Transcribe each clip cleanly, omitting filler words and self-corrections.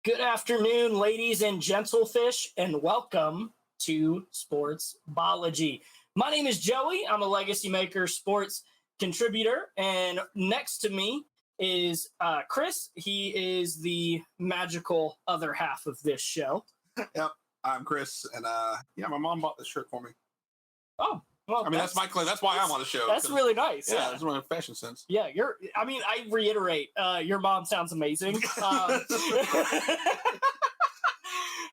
Good afternoon, ladies and gentlefish, and welcome to Sportsballogy. My name is Joey. I'm a Legacy Maker sports contributor, and next to me is Chris. He is the magical other half of this show. Yep, I'm Chris, and my mom bought this shirt for me. Oh, well, I mean that's my claim. That's why I'm on the show. That's really nice. Yeah, it's my fashion sense. Yeah, I reiterate, your mom sounds amazing.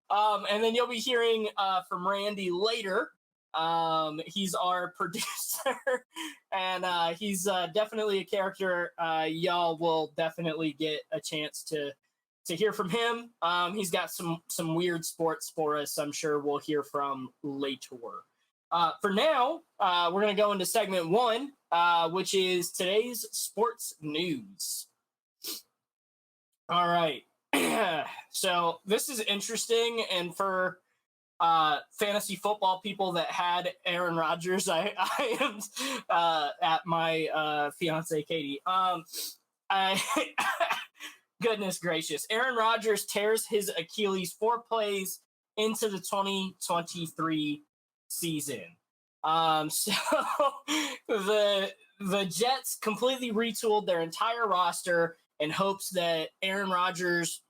And then you'll be hearing from Randy later. He's our producer, and he's definitely a character. Y'all will definitely get a chance to hear from him. He's got some weird sports for us. I'm sure we'll hear from later. For now, we're going to go into segment one, which is today's sports news. All right. So this is interesting, and for fantasy football people that had Aaron Rodgers, I am at my fiance Katie. Goodness gracious, Aaron Rodgers tears his Achilles 4 plays into the 2023 season. So the Jets completely retooled their entire roster in hopes that Aaron Rodgers,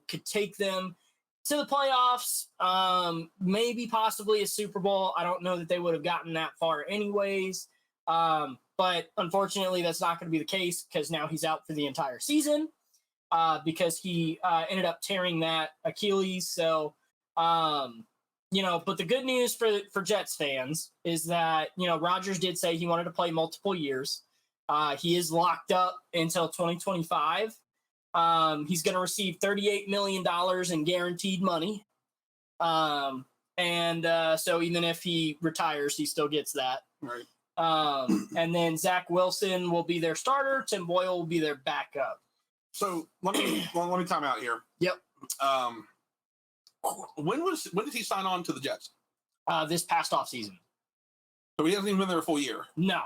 could take them to the playoffs, maybe possibly a Super Bowl. I don't know that they would have gotten that far anyways. But unfortunately, that's not going to be the case because now he's out for the entire season because he ended up tearing that Achilles. So, but the good news for Jets fans is that, Rodgers did say he wanted to play multiple years. He is locked up until 2025. He's going to receive $38 million in guaranteed money. So even if he retires, he still gets that. Right. And then Zach Wilson will be their starter. Tim Boyle will be their backup. So let me time out here. Yep. When did he sign on to the Jets? This past offseason. So he hasn't even been there a full year. No.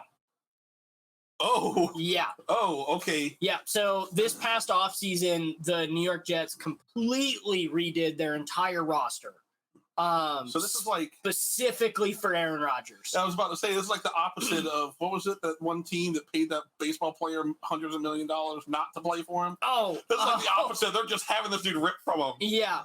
Oh. Yeah. Oh, okay. Yeah. So this past offseason, the New York Jets completely redid their entire roster. So this is like specifically for Aaron Rodgers. I was about to say this is like the opposite of what was it, that one team that paid that baseball player hundreds of $1 million not to play for him? Oh, this is like the opposite. They're just having this dude ripped from them. Yeah.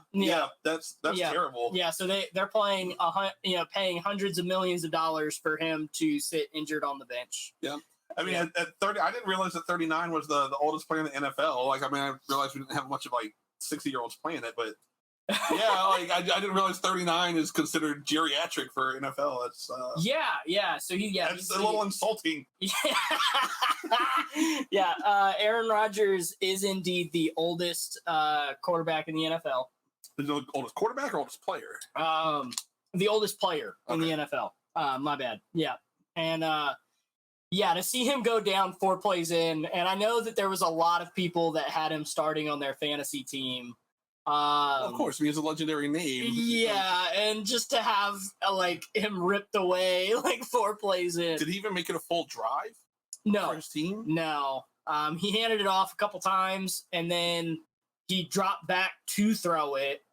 That's terrible. Yeah, so they're paying hundreds of millions of dollars for him to sit injured on the bench. Yeah. I mean, at 30, I didn't realize that 39 was the oldest player in the NFL. I realized we didn't have much of 60-year-olds playing it, but yeah, I didn't realize 39 is considered geriatric for NFL. It's yeah. So it's a little insulting. Yeah. Aaron Rodgers is indeed the oldest quarterback in the NFL. The oldest quarterback or oldest player? The oldest player in the NFL. My bad. Yeah, and to see him go down 4 plays in, and I know that there was a lot of people that had him starting on their fantasy team. Of course, he has a legendary name. Yeah, and just to have him ripped away 4 plays in. Did he even make it a full drive? No. For his team? No. He handed it off a couple times, and then he dropped back to throw it,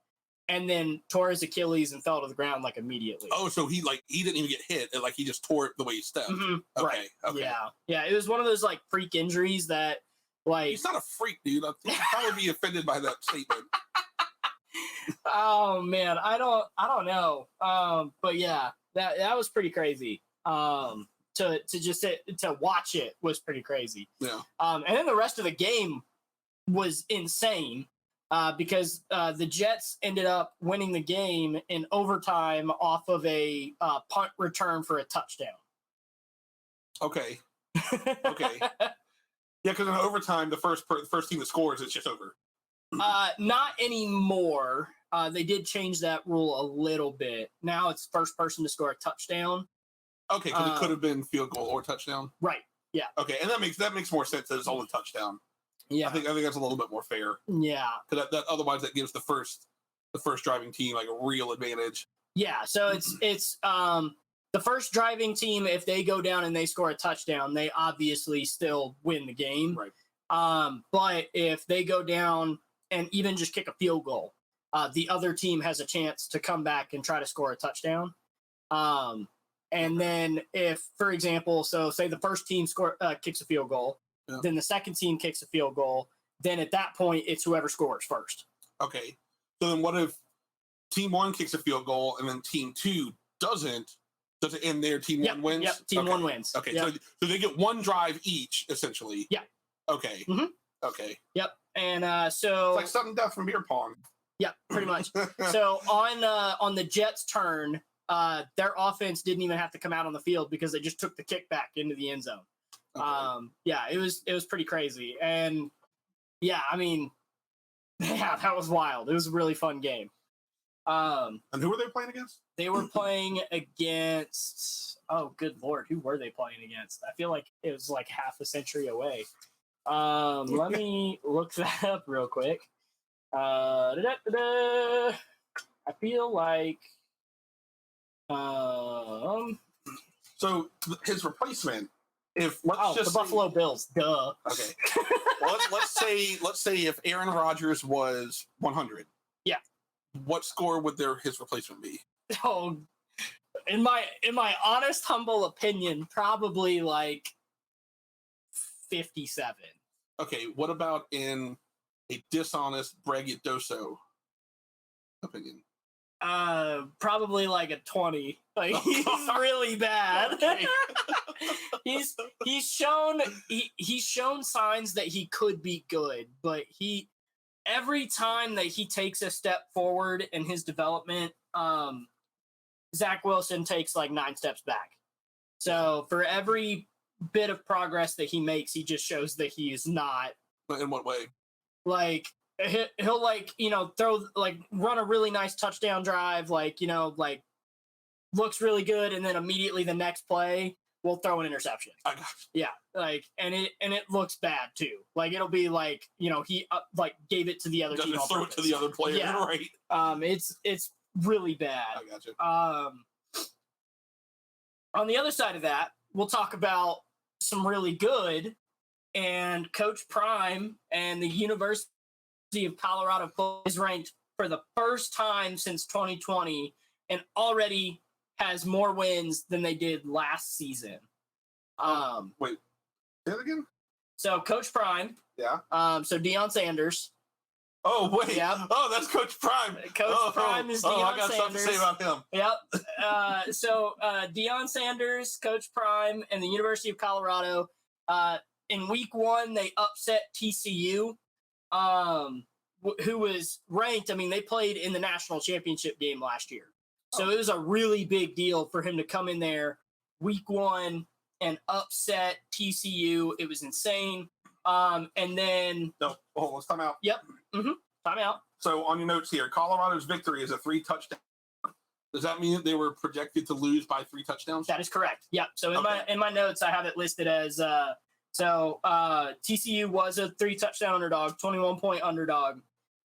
and then tore his Achilles and fell to the ground immediately. Oh, so he didn't even get hit, he just tore it the way he stepped. Mm-hmm. Okay. Right. Okay. Yeah. It was one of those freak injuries that he's not a freak, dude. I'd probably be offended by that statement. Oh man, I don't know. But yeah, that was pretty crazy. To watch it was pretty crazy. Yeah. And then the rest of the game was insane. Because the Jets ended up winning the game in overtime off of a punt return for a touchdown. Okay. Yeah, because in overtime, the first team that scores, it's just over. Not anymore. They did change that rule a little bit. Now it's first person to score a touchdown. Okay, because it could have been field goal or touchdown. Right. Yeah. Okay, and that makes more sense that it's only touchdown. Yeah. I think that's a little bit more fair. Yeah. Because otherwise that gives the first driving team a real advantage. Yeah. So it's the first driving team, if they go down and they score a touchdown, they obviously still win the game. Right. But if they go down and even just kick a field goal, the other team has a chance to come back and try to score a touchdown. And then if, for example, so say the first team kicks a field goal, then the second team kicks a field goal, then at that point, it's whoever scores first. Okay. So then what if team one kicks a field goal and then team two doesn't? Does it end there? Team one wins? Yep, team one wins. Okay, yep. So they get one drive each, essentially. Yeah. Okay. Mm-hmm. Okay. Yep. And so... It's like sudden death from beer pong. Yeah, pretty much. So on the Jets' turn, their offense didn't even have to come out on the field because they just took the kickback into the end zone. Okay. Yeah, it was pretty crazy. And, yeah, I mean, yeah, that was wild. It was a really fun game. And who were they playing against? They were playing against, oh, good Lord, who were they playing against? I feel like it was like half a century away. Let me look that up real quick. I feel like, so his replacement, if let's just the Buffalo Bills, duh. Okay. Well, let's say if Aaron Rodgers was 100. Yeah. What score would his replacement be? Oh, in my honest, humble opinion, probably like 57. Okay. What about in a dishonest, braggadocio opinion? Probably like a 20. Like he's really bad. Okay. he's shown signs that he could be good, but every time that he takes a step forward in his development, Zach Wilson takes like 9 steps back. So for every bit of progress that he makes, he just shows that he is not. In what way? Like he'll like, throw, like, run a really nice touchdown drive, like, like looks really good, and then immediately the next play we'll throw an interception. I got you. Yeah, like, and it looks bad too. Like it'll be like, he like gave it to the other team. Just throw it to the other player, yeah. Right? It's really bad. I got you. On the other side of that, we'll talk about some really good, and Coach Prime and the University of Colorado is ranked for the first time since 2020 and already has more wins than they did last season. Wait, say that again? So Coach Prime. Yeah. So Deion Sanders. Oh, wait. Yep. Oh, that's Coach Prime. Coach Prime is Deion Sanders. I got something to say about him. Yep. So Deion Sanders, Coach Prime, and the University of Colorado. In week 1, they upset TCU, who was ranked. I mean, they played in the national championship game last year. So it was a really big deal for him to come in there week 1 and upset TCU. It was insane. And then... No, let's time out. Yep. Mm-hmm. Time out. So on your notes here, Colorado's victory is a 3 touchdown. Does that mean that they were projected to lose by 3 touchdowns? That is correct. Yep. So in my notes, I have it listed as... TCU was a 3 touchdown underdog, 21-point underdog.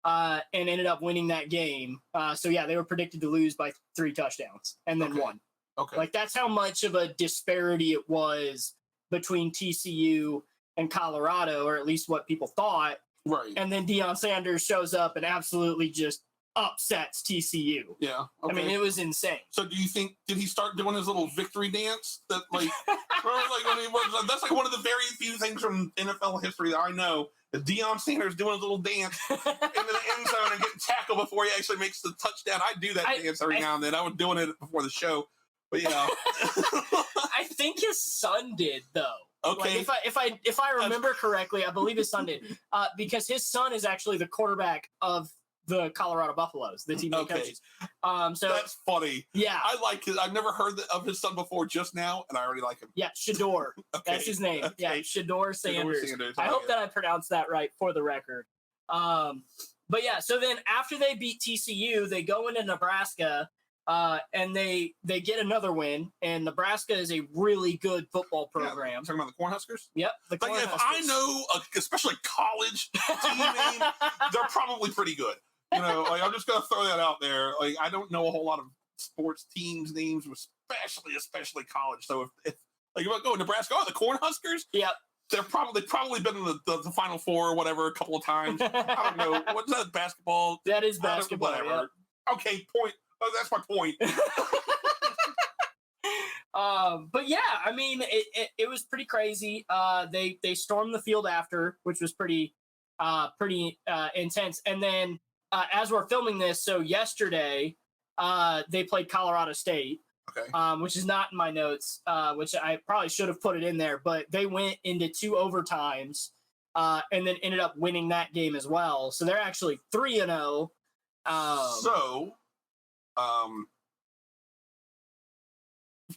And ended up winning that game. They were predicted to lose by 3 touchdowns and then won. Okay. Like, that's how much of a disparity it was between TCU and Colorado, or at least what people thought. Right. And then Deion Sanders shows up and absolutely just upsets TCU. Yeah. Okay. I mean, it was insane. So do you think, did he start doing his little victory dance? That, like, remember, like, when he was, that's like one of the very few things from NFL history that I know. Deion Sanders doing a little dance into the end zone and getting tackled before he actually makes the touchdown. I do that dance every now and then. I was doing it before the show, but I think his son did, though. Okay. Like if I remember correctly, I believe his son did, because his son is actually the quarterback of the Colorado Buffaloes, the team that coaches. So that's funny. Yeah, I like his. I've never heard of his son before just now, and I already like him. Yeah, Shador. That's his name. Okay. Yeah, Shador Sanders. I hope that I pronounced that right for the record. But yeah, so then after they beat TCU, they go into Nebraska, and they get another win. And Nebraska is a really good football program. Yeah, talking about the Cornhuskers? Yep, the Cornhuskers. If I know, especially college team name, they're probably pretty good. Like, I'm just gonna throw that out there. Like, I don't know a whole lot of sports teams names, especially college. So if I go to Nebraska, the Cornhuskers. Yep. They've probably been in the Final Four or whatever a couple of times. I don't know. What's that, basketball? That is basketball. Whatever. Yep. Okay, point. Oh, that's my point. But yeah, I mean, it was pretty crazy. They stormed the field after, which was pretty intense. And then as we're filming this, so yesterday they played Colorado State. Okay. Which is not in my notes, which I probably should have put it in there, but they went into 2 overtimes and then ended up winning that game as well. So they're actually 3-0.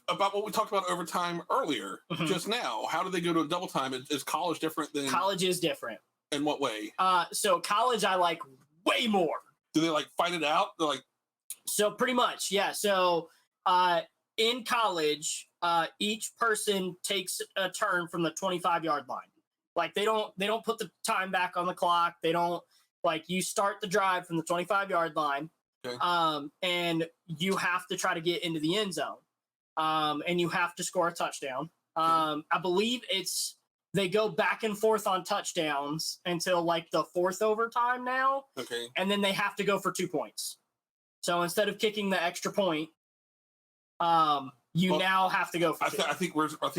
About what we talked about overtime earlier, just now, how do they go to a double time? Is college different than... College is different. In what way? So college I like way more. Do they like fight it out? They're like... So pretty much, yeah. So in college, each person takes a turn from the 25-yard line. Like they don't put the time back on the clock. They don't, like, you start the drive from the 25-yard line. Okay. And you have to try to get into the end zone. And you have to score a touchdown. I believe they go back and forth on touchdowns until like the 4th overtime now. Okay. And then they have to go for 2 points. So instead of kicking the extra point, you now have to go for I think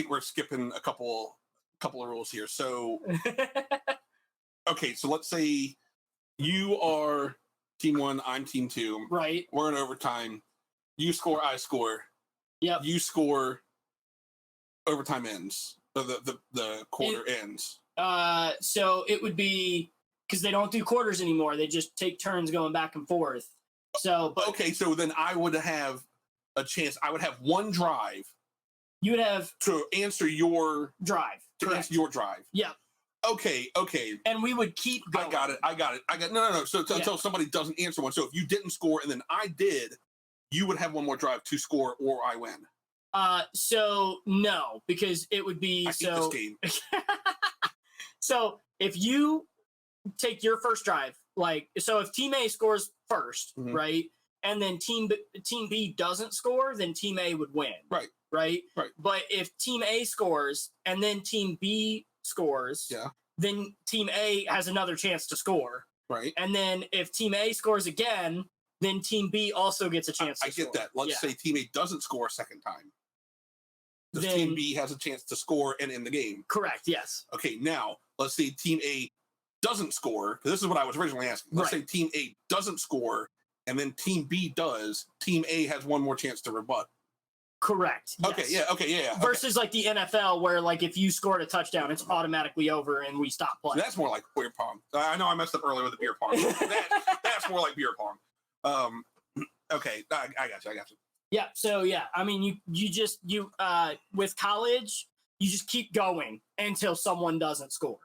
we're skipping a couple of rules here. So okay, so let's say you are team 1, I'm team 2. Right. We're in overtime. You score, I score. Yep. You score, overtime ends. The quarter ends. So it would be, because they don't do quarters anymore. They just take turns going back and forth. So okay, so then I would have a chance. I would have one drive. You would have to answer your drive. To answer your drive. Yeah. Okay. And we would keep going. I got it. No. So until somebody doesn't answer one. So if you didn't score and then I did, you would have one more drive to score or I win. So no, because it would be I hate this game. So if you take your first drive, like, so if team A scores first, right, and then team B doesn't score, then team A would win. Right. But if team A scores and then team B scores, then team A has another chance to score. Right. And then if team A scores again, then team B also gets a chance to score. I get that. Let's say team A doesn't score a second time. Then team B has a chance to score and end the game. Correct, yes. Okay, now, let's say team A doesn't score, because this is what I was originally asking. Let's say team A doesn't score, and then team B does. Team A has one more chance to rebut. Correct. Yes. Okay, yeah. Versus like the NFL, where like if you scored a touchdown, it's automatically over and we stop playing. So that's more like beer pong. I know I messed up earlier with the beer pong. That's more like beer pong. Okay, I got you. Yeah. So yeah, I mean, you with college, you just keep going until someone doesn't score.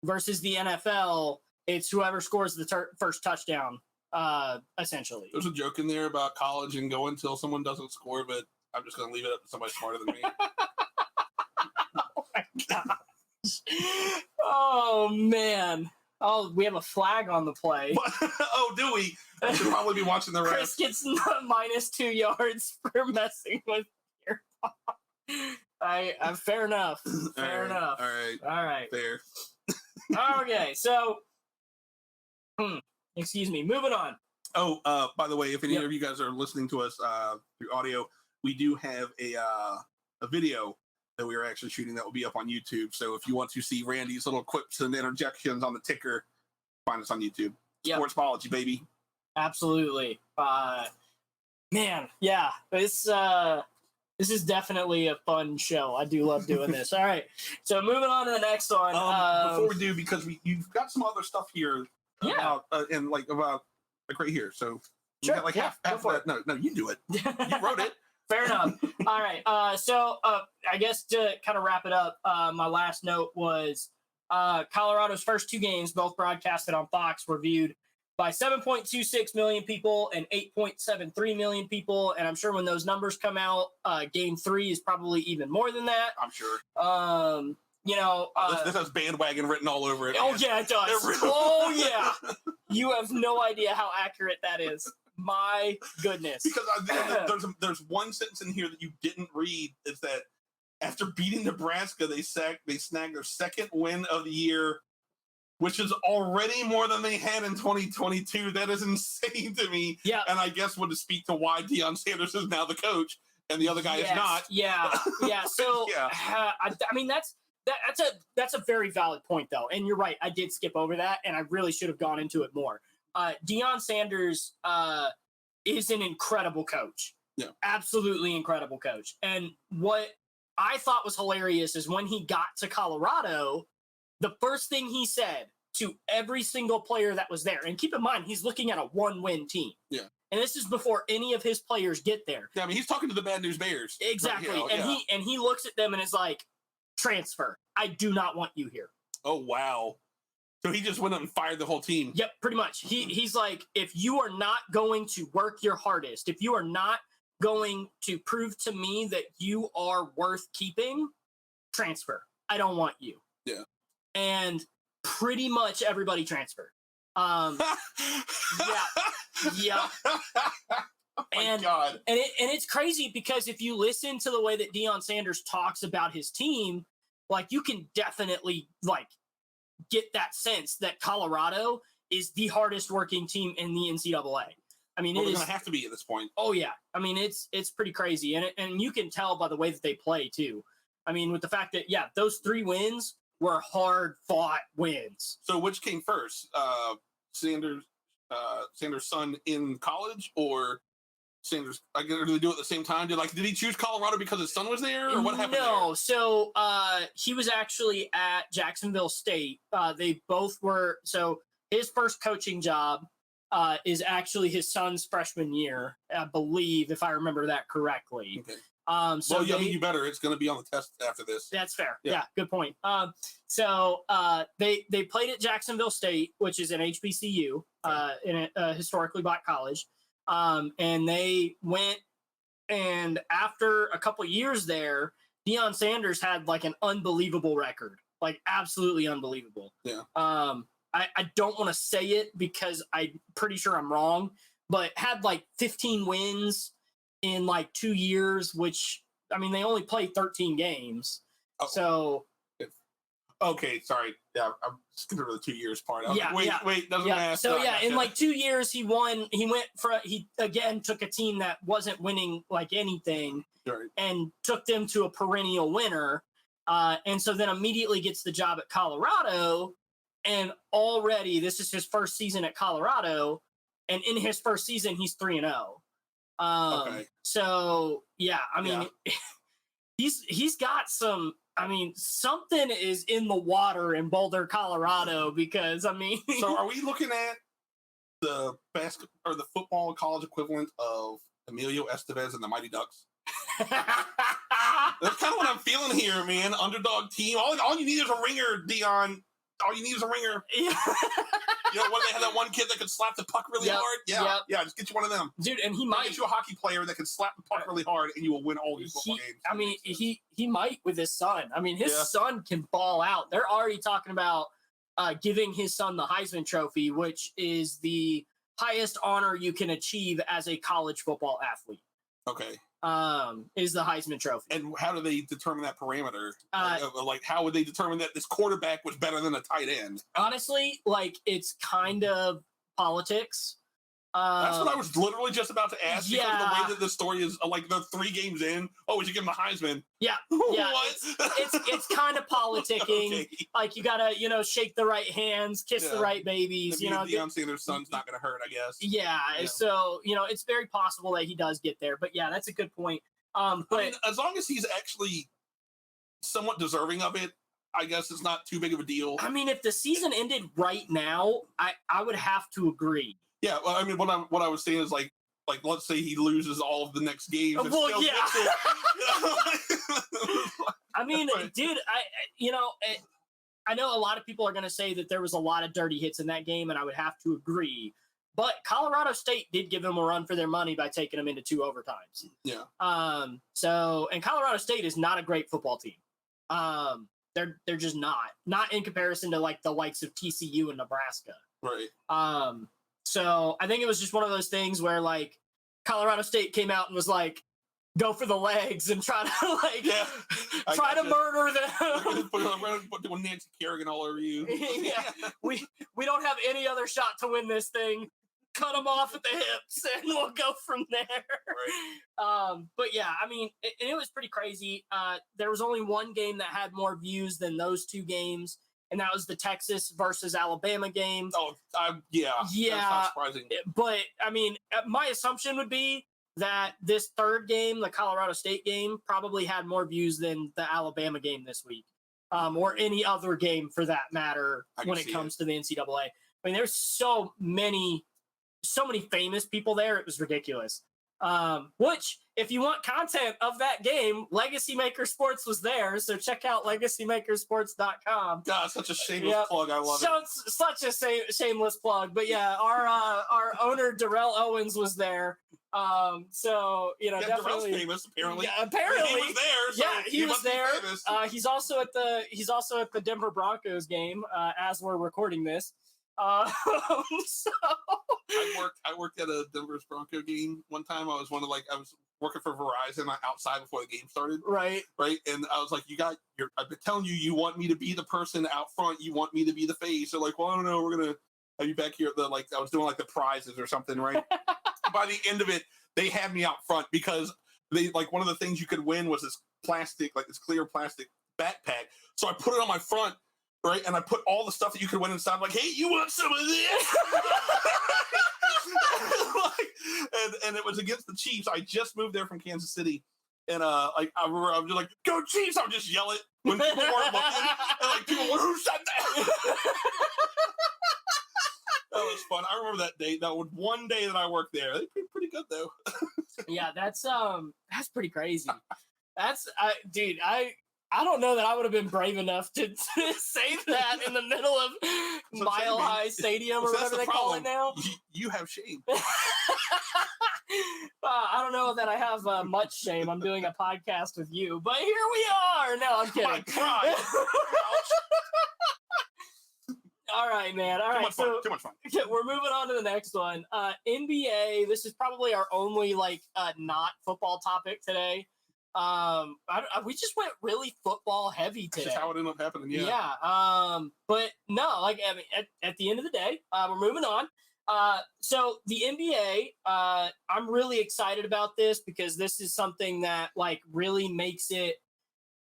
Versus the NFL, it's whoever scores the first touchdown. Essentially, there's a joke in there about college and go until someone doesn't score, but I'm just going to leave it up to somebody smarter than me. Oh my gosh! Oh man! Oh, we have a flag on the play. Oh, do we? I should probably be watching the rest. Chris gets minus 2 yards for messing with your ball. Fair enough. Fair enough. All right. Fair. Okay, so excuse me. Moving on. Oh, by the way, if any of you guys are listening to us through audio, we do have a video that we are actually shooting that will be up on YouTube. So if you want to see Randy's little quips and interjections on the ticker, find us on YouTube. Sportsballogy, baby. Absolutely. Man, yeah. This is definitely a fun show. I do love doing this. All right. So moving on to the next one. Before we do, because you've got some other stuff here about right here. So you got like half of that. No, you do it. You wrote it. Fair enough. All right. So I guess to kind of wrap it up, my last note was Colorado's first 2 games, both broadcasted on Fox, were viewed by 7.26 million people and 8.73 million people. And I'm sure when those numbers come out, game 3 is probably even more than that. I'm sure. This has bandwagon written all over it. Oh, yeah, it does. Oh, yeah. You have no idea how accurate that is. My goodness. Because there's one sentence in here that you didn't read, is that after beating Nebraska, they snagged their second win of the year, which is already more than they had in 2022. That is insane to me. Yeah. And I guess would speak to why Deion Sanders is now the coach and the other guy is not. Yeah. Yeah. So, Yeah. I mean, that's a very valid point, though. And you're right. I did skip over that, and I really should have gone into it more. Deion Sanders is an incredible coach. Yeah. Absolutely incredible coach. And what I thought was hilarious is when he got to Colorado, the first thing he said to every single player that was there, and keep in mind, he's looking at a 1-win team. Yeah. And this is before any of his players get there. Yeah, I mean, he's talking to the Bad News Bears. Exactly. Right, and he looks at them and is like, transfer. I do not want you here. Oh, wow. So he just went up and fired the whole team. Yep, pretty much. He's like, if you are not going to work your hardest, if you are not going to prove to me that you are worth keeping, transfer. I don't want you. Yeah. And pretty much everybody transferred. Yeah. Oh my God. And it's crazy because if you listen to the way that Deion Sanders talks about his team, like you can definitely like get that sense that Colorado is the hardest working team in the NCAA. I mean, they're going to have to be at this point. Oh yeah. I mean, it's pretty crazy. And you can tell by the way that they play too. I mean, with the fact that, yeah, those 3 wins were hard fought wins. So which came first? Sanders' son in college, or Sanders? Did they do it at the same time? Did he choose Colorado because his son was there, or what happened? No, there? So he was actually at Jacksonville State. They both were. So his first coaching job is actually his son's freshman year, I believe, if I remember that correctly. Okay. So well, you better. It's going to be on the test after this. That's fair. Yeah, good point. So they played at Jacksonville State, which is an HBCU, in a historically black college. And they went, and after a couple years there, Deion Sanders had like an unbelievable record, like absolutely unbelievable. Yeah. I don't want to say it because I'm pretty sure I'm wrong, but had like 15 wins in like 2 years, which, I mean, they only played 13 games. Oh. So. Okay, sorry. Yeah, I'm skipping over the 2 years part. Yeah, wait, doesn't matter. So yeah, in like 2 years, he again took a team that wasn't winning like anything, right, and took them to a perennial winner. And so then immediately gets the job at Colorado, and already this is his first season at Colorado, and in his first season he's 3-0. Okay. So yeah, I mean, he's got some. I mean, something is in the water in Boulder, Colorado, because I mean. So, are we looking at the basketball or the football college equivalent of Emilio Estevez and the Mighty Ducks? That's kind of what I'm feeling here, man. Underdog team. All you need is a ringer, Deion. All you need is a ringer. Yeah. You know, when they have that one kid that can slap the puck really hard? Yeah, just get you one of them. Dude, and he might get you a hockey player that can slap the puck really hard, and you will win all these football games. I mean, he might with his son. I mean, his son can ball out. They're already talking about giving his son the Heisman Trophy, which is the highest honor you can achieve as a college football athlete. Okay. Is the Heisman Trophy. And how do they determine that parameter? Like, how would they determine that this quarterback was better than a tight end? Honestly, like, it's kind of politics. That's what I was literally just about to ask. Because of the way that the story is, like, they're 3 games in. Oh, we should give him the Heisman. Yeah. What? It's kind of politicking. Okay. Like, you gotta, shake the right hands, kiss the right babies. Deion Sanders' son's not gonna hurt, I guess. Yeah. So it's very possible that he does get there. But yeah, that's a good point. But I mean, as long as he's actually somewhat deserving of it, I guess it's not too big of a deal. I mean, if the season ended right now, I would have to agree. Yeah, well, I mean, what I was saying is like let's say he loses all of the next games. Well, yeah. I mean, dude, I know a lot of people are going to say that there was a lot of dirty hits in that game, and I would have to agree. But Colorado State did give them a run for their money by taking them into 2 overtimes. Yeah. And Colorado State is not a great football team. They're just not in comparison to like the likes of TCU and Nebraska. Right. So I think it was just one of those things where like Colorado State came out and was like, go for the legs and try to try to gotcha. murder them. We're gonna put Nancy Kerrigan all over you. Yeah, we don't have any other shot to win this thing. Cut them off at the hips, and we'll go from there. Right. But yeah, I mean, it was pretty crazy. There was only one game that had more views than those two games, and that was the Texas versus Alabama game. Oh, yeah. That's not surprising. But I mean, my assumption would be that this third game, the Colorado State game, probably had more views than the Alabama game this week, or any other game for that matter when it comes to the NCAA. I mean, there's so many famous people there. It was ridiculous. Which, if you want content of that game, Legacy Maker Sports was there. So check out legacymakersports.com. God, such a shameless plug. I love it. Such a shameless plug. But yeah, our owner, Darrell Owens, was there. So, definitely. Darrell's famous, apparently. Yeah, apparently. He was there. So he was there. He's also at the Denver Broncos game, as we're recording this. So I worked at a Denver Bronco game one time. I was I was working for Verizon outside before the game started. Right. And I was like, I've been telling you want me to be the person out front. You want me to be the face. They're like, well, I don't know. We're going to have you back here. I was doing the prizes or something. Right. By the end of it, they had me out front because they one of the things you could win was this plastic, this clear plastic backpack. So I put it on my front. Right, and I put all the stuff that you could win inside. I'm like, hey, you want some of this? and it was against the Chiefs. I just moved there from Kansas City, and I remember I was just like, "Go Chiefs!" I would just yell it when people weren't looking, and people were, "Who said that?" That was fun. I remember that day. That was one day that I worked there. They did pretty good though. Yeah, that's pretty crazy. Dude, I don't know that I would have been brave enough to say that in the middle of Mile High Stadium or whatever they call it now. You have shame. I don't know that I have much shame. I'm doing a podcast with you, but here we are. No, I'm kidding. My pride. All right, man. All right, too much fun. We're moving on to the next one. NBA. This is probably our only not football topic today. We just went really football heavy today. That's just how it ended up happening. Yeah. Yeah. But no, at the end of the day, we're moving on. So the NBA, I'm really excited about this because this is something that really makes it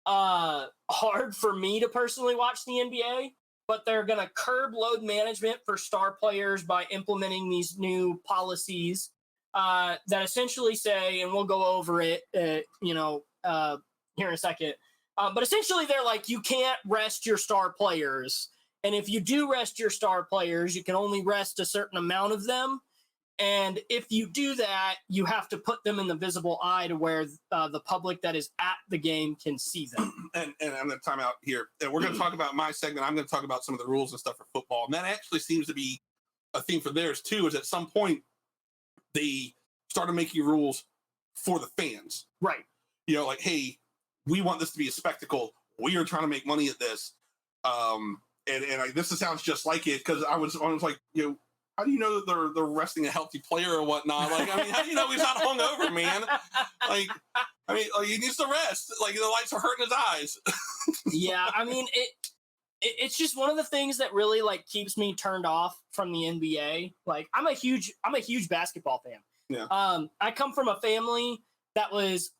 hard for me to personally watch the NBA. But they're going to curb load management for star players by implementing these new policies that essentially say, and we'll go over it, here in a second. But essentially, they're like, you can't rest your star players. And if you do rest your star players, you can only rest a certain amount of them. And if you do that, you have to put them in the visible eye to where the public that is at the game can see them. And I'm going to time out here. And we're going to talk about my segment. I'm going to talk about some of the rules and stuff for football. And that actually seems to be a theme for theirs, too, is at some point they started making rules for the fans. Right. Hey, we want this to be a spectacle. We are trying to make money at this. This sounds just like it because I was like, how do you know that they're resting a healthy player or whatnot? How do you know he's not hungover, man? He needs to rest. The lights are hurting his eyes. Yeah, it's just one of the things that really keeps me turned off from the NBA. I'm a huge basketball fan. Yeah. I come from a family that was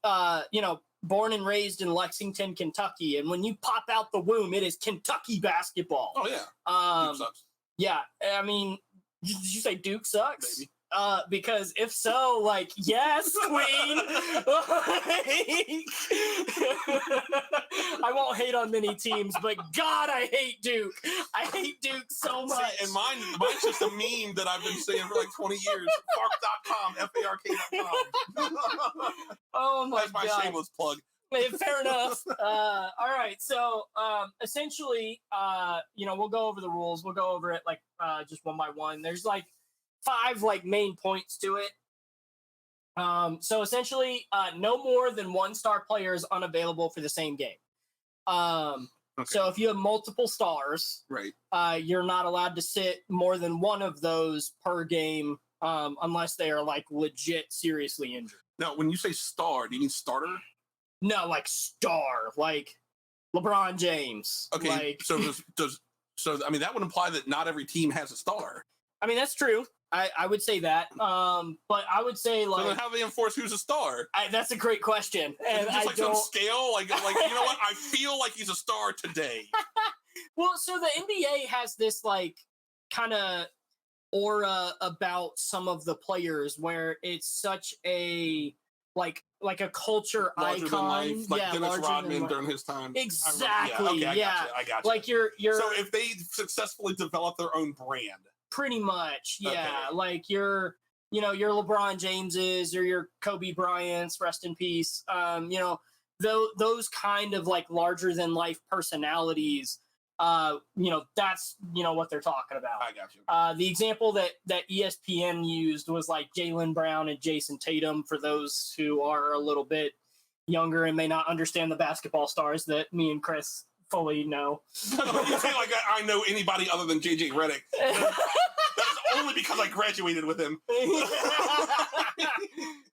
born and raised in Lexington, Kentucky, and when you pop out the womb, it is Kentucky basketball. Oh yeah. Duke sucks. Yeah, did you say Duke sucks? Maybe. Because if so, yes, queen. I won't hate on many teams, but God, I hate Duke. I hate Duke so much. See, and mine's just a meme that I've been saying for 20 years. Fark.com, FARK.com. Oh my God. That's my shameless plug. Fair enough. All right. So essentially, we'll go over the rules. We'll go over it just one by one. There's 5 main points to it. So essentially, no more than one star player is unavailable for the same game. Okay. So if you have multiple stars, right, you're not allowed to sit more than one of those per game, unless they are legit seriously injured. Now, when you say star, do you mean starter? No, like star, like LeBron James. Okay, like, so I mean that would imply that not every team has a star. I mean that's true. I would say that. But I would say like, so then how do they enforce who's a star? That's a great question. And just like some scale, like you know what? I feel like he's a star today. Well, so the NBA has this like kind of aura about some of the players where it's such a like a culture larger icon, than life, like Dennis Rodman during his time. Exactly. I got you. Like you're so if they successfully develop their own brand, pretty much, yeah. Okay. Like your LeBron Jameses or your Kobe Bryants, rest in peace. Those kind of like larger than life personalities. That's what they're talking about. I got you. The example that ESPN used was like Jaylen Brown and Jason Tatum. For those who are a little bit younger and may not understand the basketball stars that me and Chris fully know. You say like I know anybody other than JJ Redick. That's only because I graduated with him.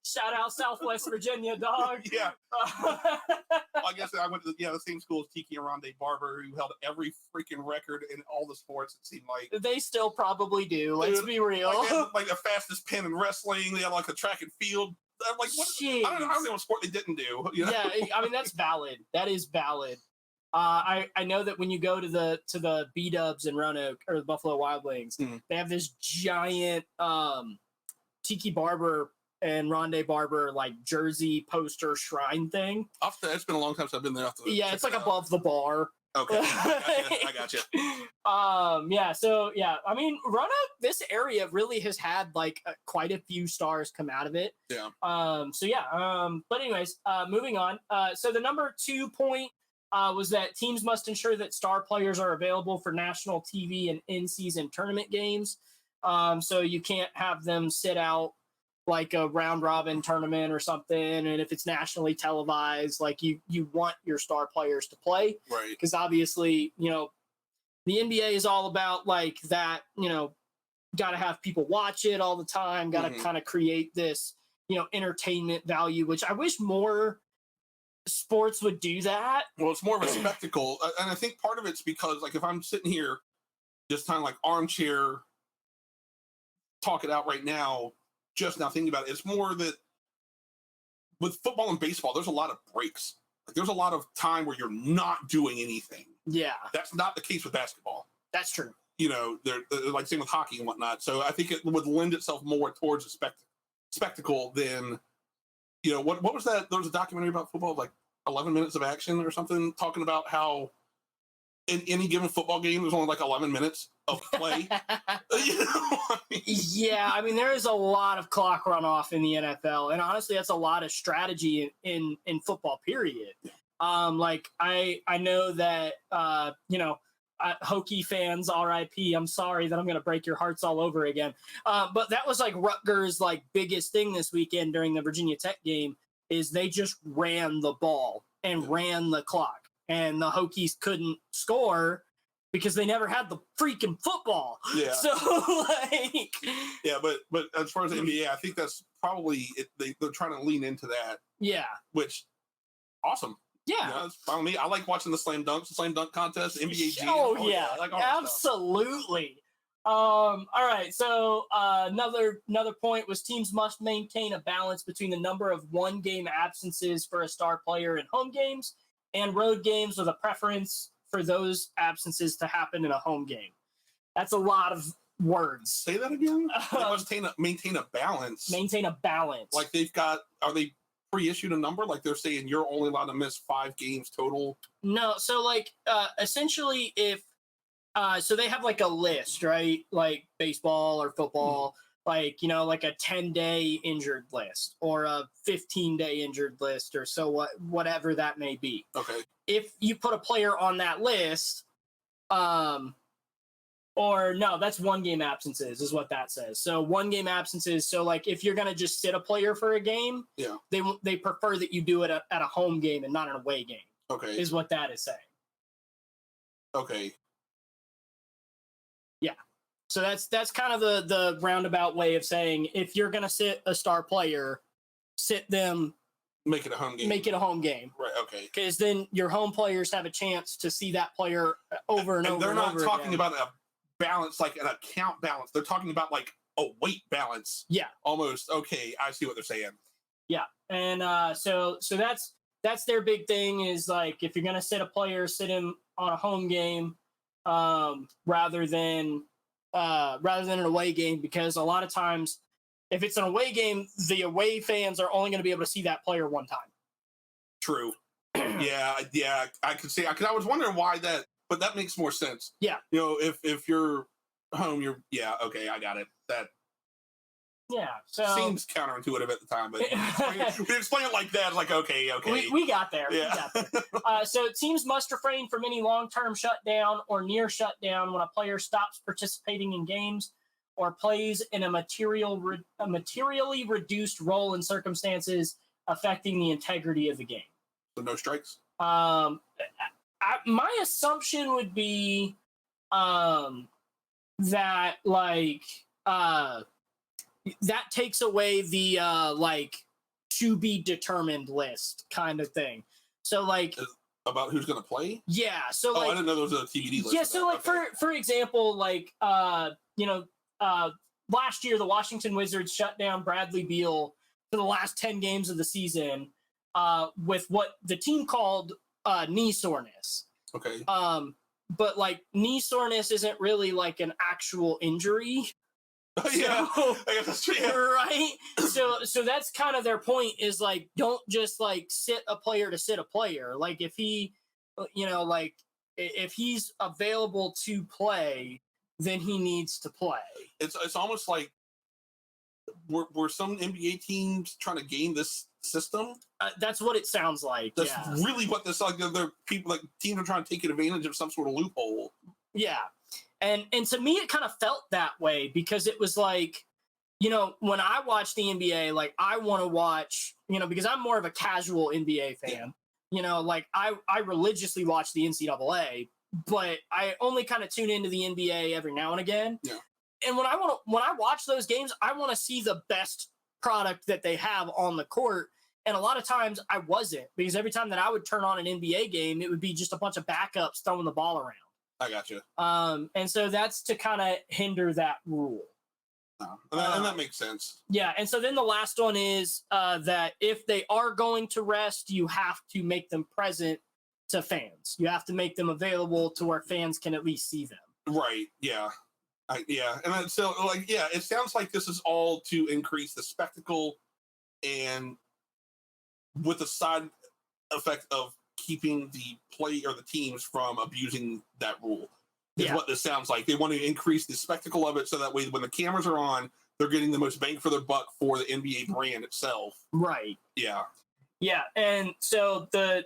Shout out Southwest Virginia, dog. Yeah. I guess I went to the same school as Tiki and Rondé Barber, who held every freaking record in all the sports, it seemed like. They still probably do. Let's be real. Like, they had, like the fastest pin in wrestling. They had like a track and field. Like what? I don't know what sport they didn't do. You know? Yeah, I mean that's valid. That is valid. I know that when you go to the B-Dubs in Roanoke or the Buffalo Wild Wings, they have this giant Tiki Barber and Rondé Barber like jersey poster shrine thing. It's been a long time since I've been there. Yeah, it's like above the bar. Okay, I gotcha. Yeah. So yeah, I mean, Roanoke, this area really has had like quite a few stars come out of it. Yeah. So yeah. But anyways, moving on. So the number 2 point was that teams must ensure that star players are available for national TV and in-season tournament games. So you can't have them sit out like a round robin tournament or something. And if it's nationally televised, like you want your star players to play. Right. Because obviously, the NBA is all about like that, got to have people watch it all the time, got to kind of create this, entertainment value, which I wish more sports would do that. Well, it's more of a spectacle. And I think part of it's because like if I'm sitting here just kind of like armchair talk it out right now, just now thinking about it, it's more that with football and baseball, there's a lot of breaks. Like there's a lot of time where you're not doing anything. Yeah. That's not the case with basketball. That's true. They're like same with hockey and whatnot. So I think it would lend itself more towards a spectacle than, what was that? There was a documentary about football, like 11 minutes of action or something, talking about how in any given football game, there's only like 11 minutes of play. Yeah, I mean, there is a lot of clock runoff in the NFL, and honestly, that's a lot of strategy in football. Period. Like I know that Hokie fans, R.I.P. I'm sorry that I'm going to break your hearts all over again. But that was like Rutgers' like biggest thing this weekend during the Virginia Tech game is they just ran the ball and ran the clock. And the Hokies couldn't score because they never had the freaking football. Yeah. So like, yeah, but as far as the NBA, I think that's probably they're trying to lean into that. Yeah. Which, awesome. Yeah. It's fine with me. I like watching the slam dunk contest, NBA Jam. Oh yeah, I like all absolutely. All right. So another point was teams must maintain a balance between the number of one-game absences for a star player in home games and road games with a preference for those absences to happen in a home game. That's a lot of words. Say that again? They must maintain a balance. Maintain a balance. Like are they pre-issued a number? Like they're saying you're only allowed to miss 5 games total? No. So like essentially if, so they have like a list, right? Like baseball or football, like, like a 10-day injured list or a 15-day injured list or whatever that may be. Okay. If you put a player on that list, or no, that's 1-game absences is what that says. So 1-game absences. So like if you're going to just sit a player for a game, they prefer that you do it at a home game and not an away game. Okay. Is what that is saying. Okay. Yeah. So that's kind of the roundabout way of saying if you're going to sit a star player, sit them, make it a home game. Make it a home game. Right. Okay. Because then your home players have a chance to see that player over and over. And they're not talking again. about a balance, like an account balance. They're talking about like a weight balance. Yeah. Almost. Okay, I see what they're saying. Yeah, and so that's their big thing is like if you're gonna sit a player, sit him on a home game rather than an away game, because a lot of times if it's an away game, the away fans are only going to be able to see that player one time. True. yeah, I could see. Because I was wondering why that, but that makes more sense. Yeah. You know, if you're home, okay, I got it. That so seems counterintuitive at the time, but we explain it like that. It's like, okay. We got there. Yeah. We got there. So teams must refrain from any long-term shutdown or near shutdown when a player stops participating in games or plays in a materially reduced role in circumstances affecting the integrity of the game. So no strikes? My assumption would be that that takes away the to be determined list kind of thing. So about who's going to play? Yeah. So I didn't know there was a TBD list. Yeah. So okay. for example, last year the Washington Wizards shut down Bradley Beal for the last 10 games of the season with what the team called knee soreness. Okay. But knee soreness isn't really like an actual injury. Yeah, I guess that's true. Right. So that's kind of their point is don't just sit a player to sit a player. If he, if he's available to play, then he needs to play. It's almost like were some NBA teams trying to game this system? That's what it sounds like. That's really what this they're people teams are trying to take advantage of some sort of loophole. Yeah. And to me, it kind of felt that way because it was when I watch the NBA, I want to watch, because I'm more of a casual NBA fan, I religiously watch the NCAA, but I only kind of tune into the NBA every now and again. Yeah. And when I watch those games, I want to see the best product that they have on the court. And a lot of times I wasn't, because every time that I would turn on an NBA game, it would be just a bunch of backups throwing the ball around. I got you. And so that's to kind of hinder that rule. And that makes sense. Yeah. And so then the last one is that if they are going to rest, you have to make them present to fans. You have to make them available to where fans can at least see them. Right. Yeah. And then, so it sounds like this is all to increase the spectacle and with the side effect of keeping the play or the teams from abusing that rule is what this sounds like. They want to increase the spectacle of it so that way when the cameras are on, they're getting the most bang for their buck for the NBA brand itself. Right. Yeah. Yeah. And so the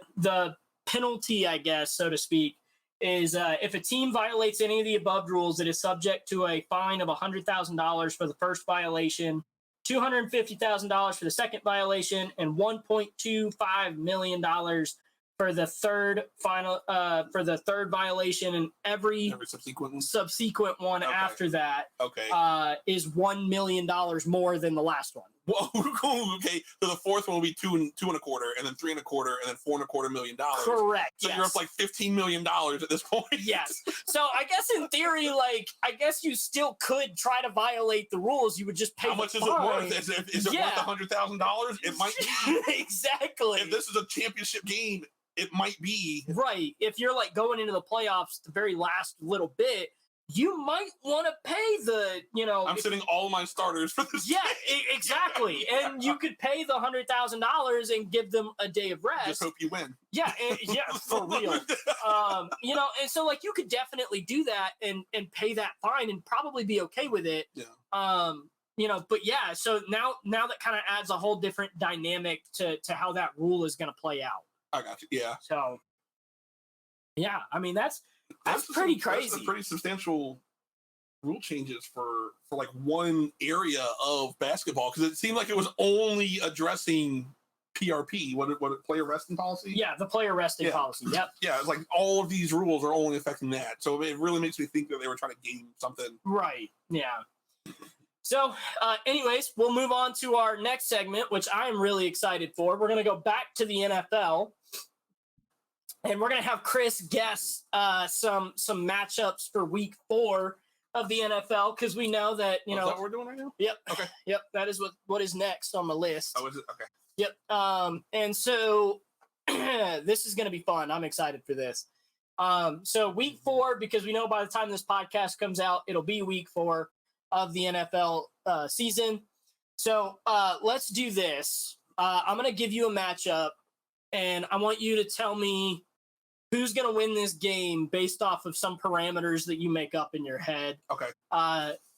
penalty, I guess, so to speak, is if a team violates any of the above rules, it is subject to a fine of $100,000 for the first violation, $250,000 for the second violation, and $1.25 million for the third violation, and every subsequent one after that is $1 million more than the last one. Whoa, okay. So the fourth one will be two and a quarter, and then $3.25 million, and then $4.25 million. Correct. So you're up $15 million at this point. Yes. So I guess in theory, I guess you still could try to violate the rules. You would just pay. How much is it worth? Is it worth $100,000? It might be. Exactly. If this is a championship game, it might be. Right. If you're going into the playoffs the very last little bit, you might want to pay the, I'm sitting all my starters for this. Yeah, exactly. And you could pay the $100,000 and give them a day of rest. Just hope you win. Yeah, for real. And so you could definitely do that and pay that fine and probably be okay with it. Yeah. But yeah, so now that kind of adds a whole different dynamic to how that rule is going to play out. I got you. Yeah. So, yeah, I mean that's pretty crazy. That's pretty substantial rule changes for one area of basketball, because it seemed like it was only addressing PRP, what player resting policy. Yeah, the player resting policy. Yep. Yeah, it's all of these rules are only affecting that. So it really makes me think that they were trying to game something. Right. Yeah. So, anyways, we'll move on to our next segment, which I'm really excited for. We're going to go back to the NFL, and we're going to have Chris guess some matchups for Week 4 of the NFL, because we know that Is that what we're doing right now? Yep. Okay. Yep. That is what is next on the list. Oh, is it? Okay. Yep. And so this is going to be fun. I'm excited for this. So Week 4, because we know by the time this podcast comes out, it'll be Week 4 of the NFL season. So let's do this. I'm going to give you a matchup, and I want you to tell me who's going to win this game based off of some parameters that you make up in your head. Okay.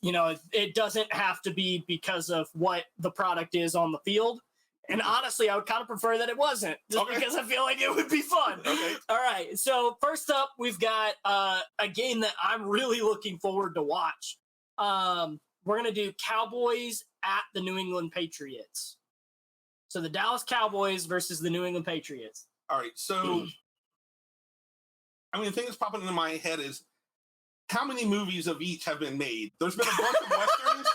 It doesn't have to be because of what the product is on the field. And honestly, I would kind of prefer that it wasn't, just because I feel like it would be fun. Okay. All right. So first up, we've got a game that I'm really looking forward to watch. We're going to do Cowboys at the New England Patriots. So the Dallas Cowboys versus the New England Patriots. All right. So, the thing that's popping into my head is how many movies of each have been made? There's been a bunch of Westerns,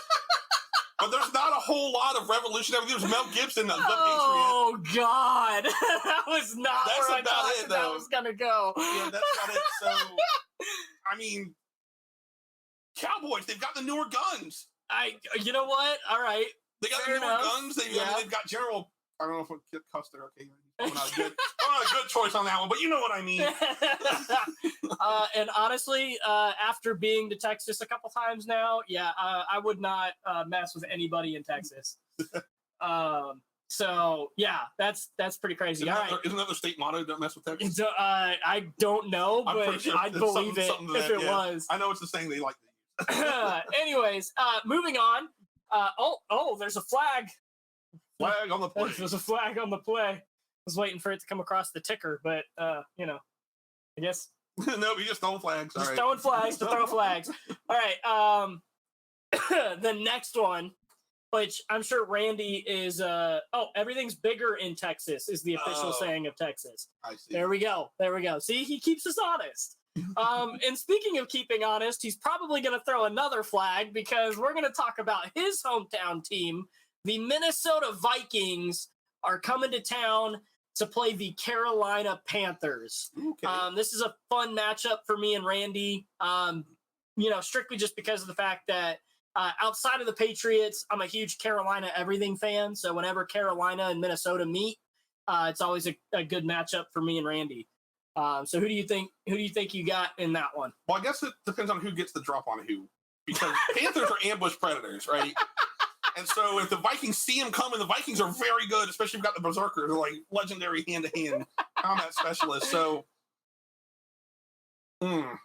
but there's not a whole lot of revolutionary. There's Mel Gibson, the Patriot. Oh, God. That was not That's where I about thought it, that though. was going to go. Yeah, that's about it. So, Cowboys, they've got the newer guns. You know what? All right. They got Fair the newer enough. guns. They've got General. I don't know if Kit Custer. Okay, I'm not a good choice on that one, but you know what I mean. And honestly, after being to Texas a couple times now, I would not mess with anybody in Texas. So yeah, that's pretty crazy. Isn't that the state motto? Don't mess with Texas. I don't know, but sure I'd believe it if it was. I know it's the saying they like to use. Anyways, moving on. There's a flag. Flag on the play. There's a flag on the play. I was waiting for it to come across the ticker, but I guess. No, we just throwing flags. Just throwing flags to throw flags. All right. The next one, which I'm sure Randy is. Everything's bigger in Texas is the official saying of Texas. I see. There we go. See, he keeps us honest. And speaking of keeping honest, he's probably going to throw another flag because we're going to talk about his hometown team. The Minnesota Vikings are coming to town to play the Carolina Panthers. Okay. This is a fun matchup for me and Randy, strictly just because of the fact that outside of the Patriots, I'm a huge Carolina everything fan. So whenever Carolina and Minnesota meet, it's always a good matchup for me and Randy. So who do you think you got in that one? Well, I guess it depends on who gets the drop on who, because Panthers are ambush predators, right? And so if the Vikings see them coming, the Vikings are very good, especially if you've got the Berserkers, they're like legendary hand-to-hand combat specialists. So, are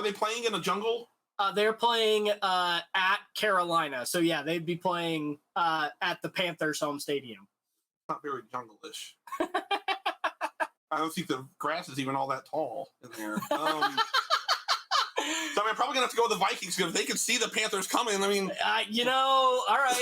they playing in a jungle? They're playing at Carolina. So, yeah, they'd be playing at the Panthers home stadium. Not very jungle-ish. I don't think the grass is even all that tall in there. So I'm probably going to have to go with the Vikings because if they can see the Panthers coming, all right.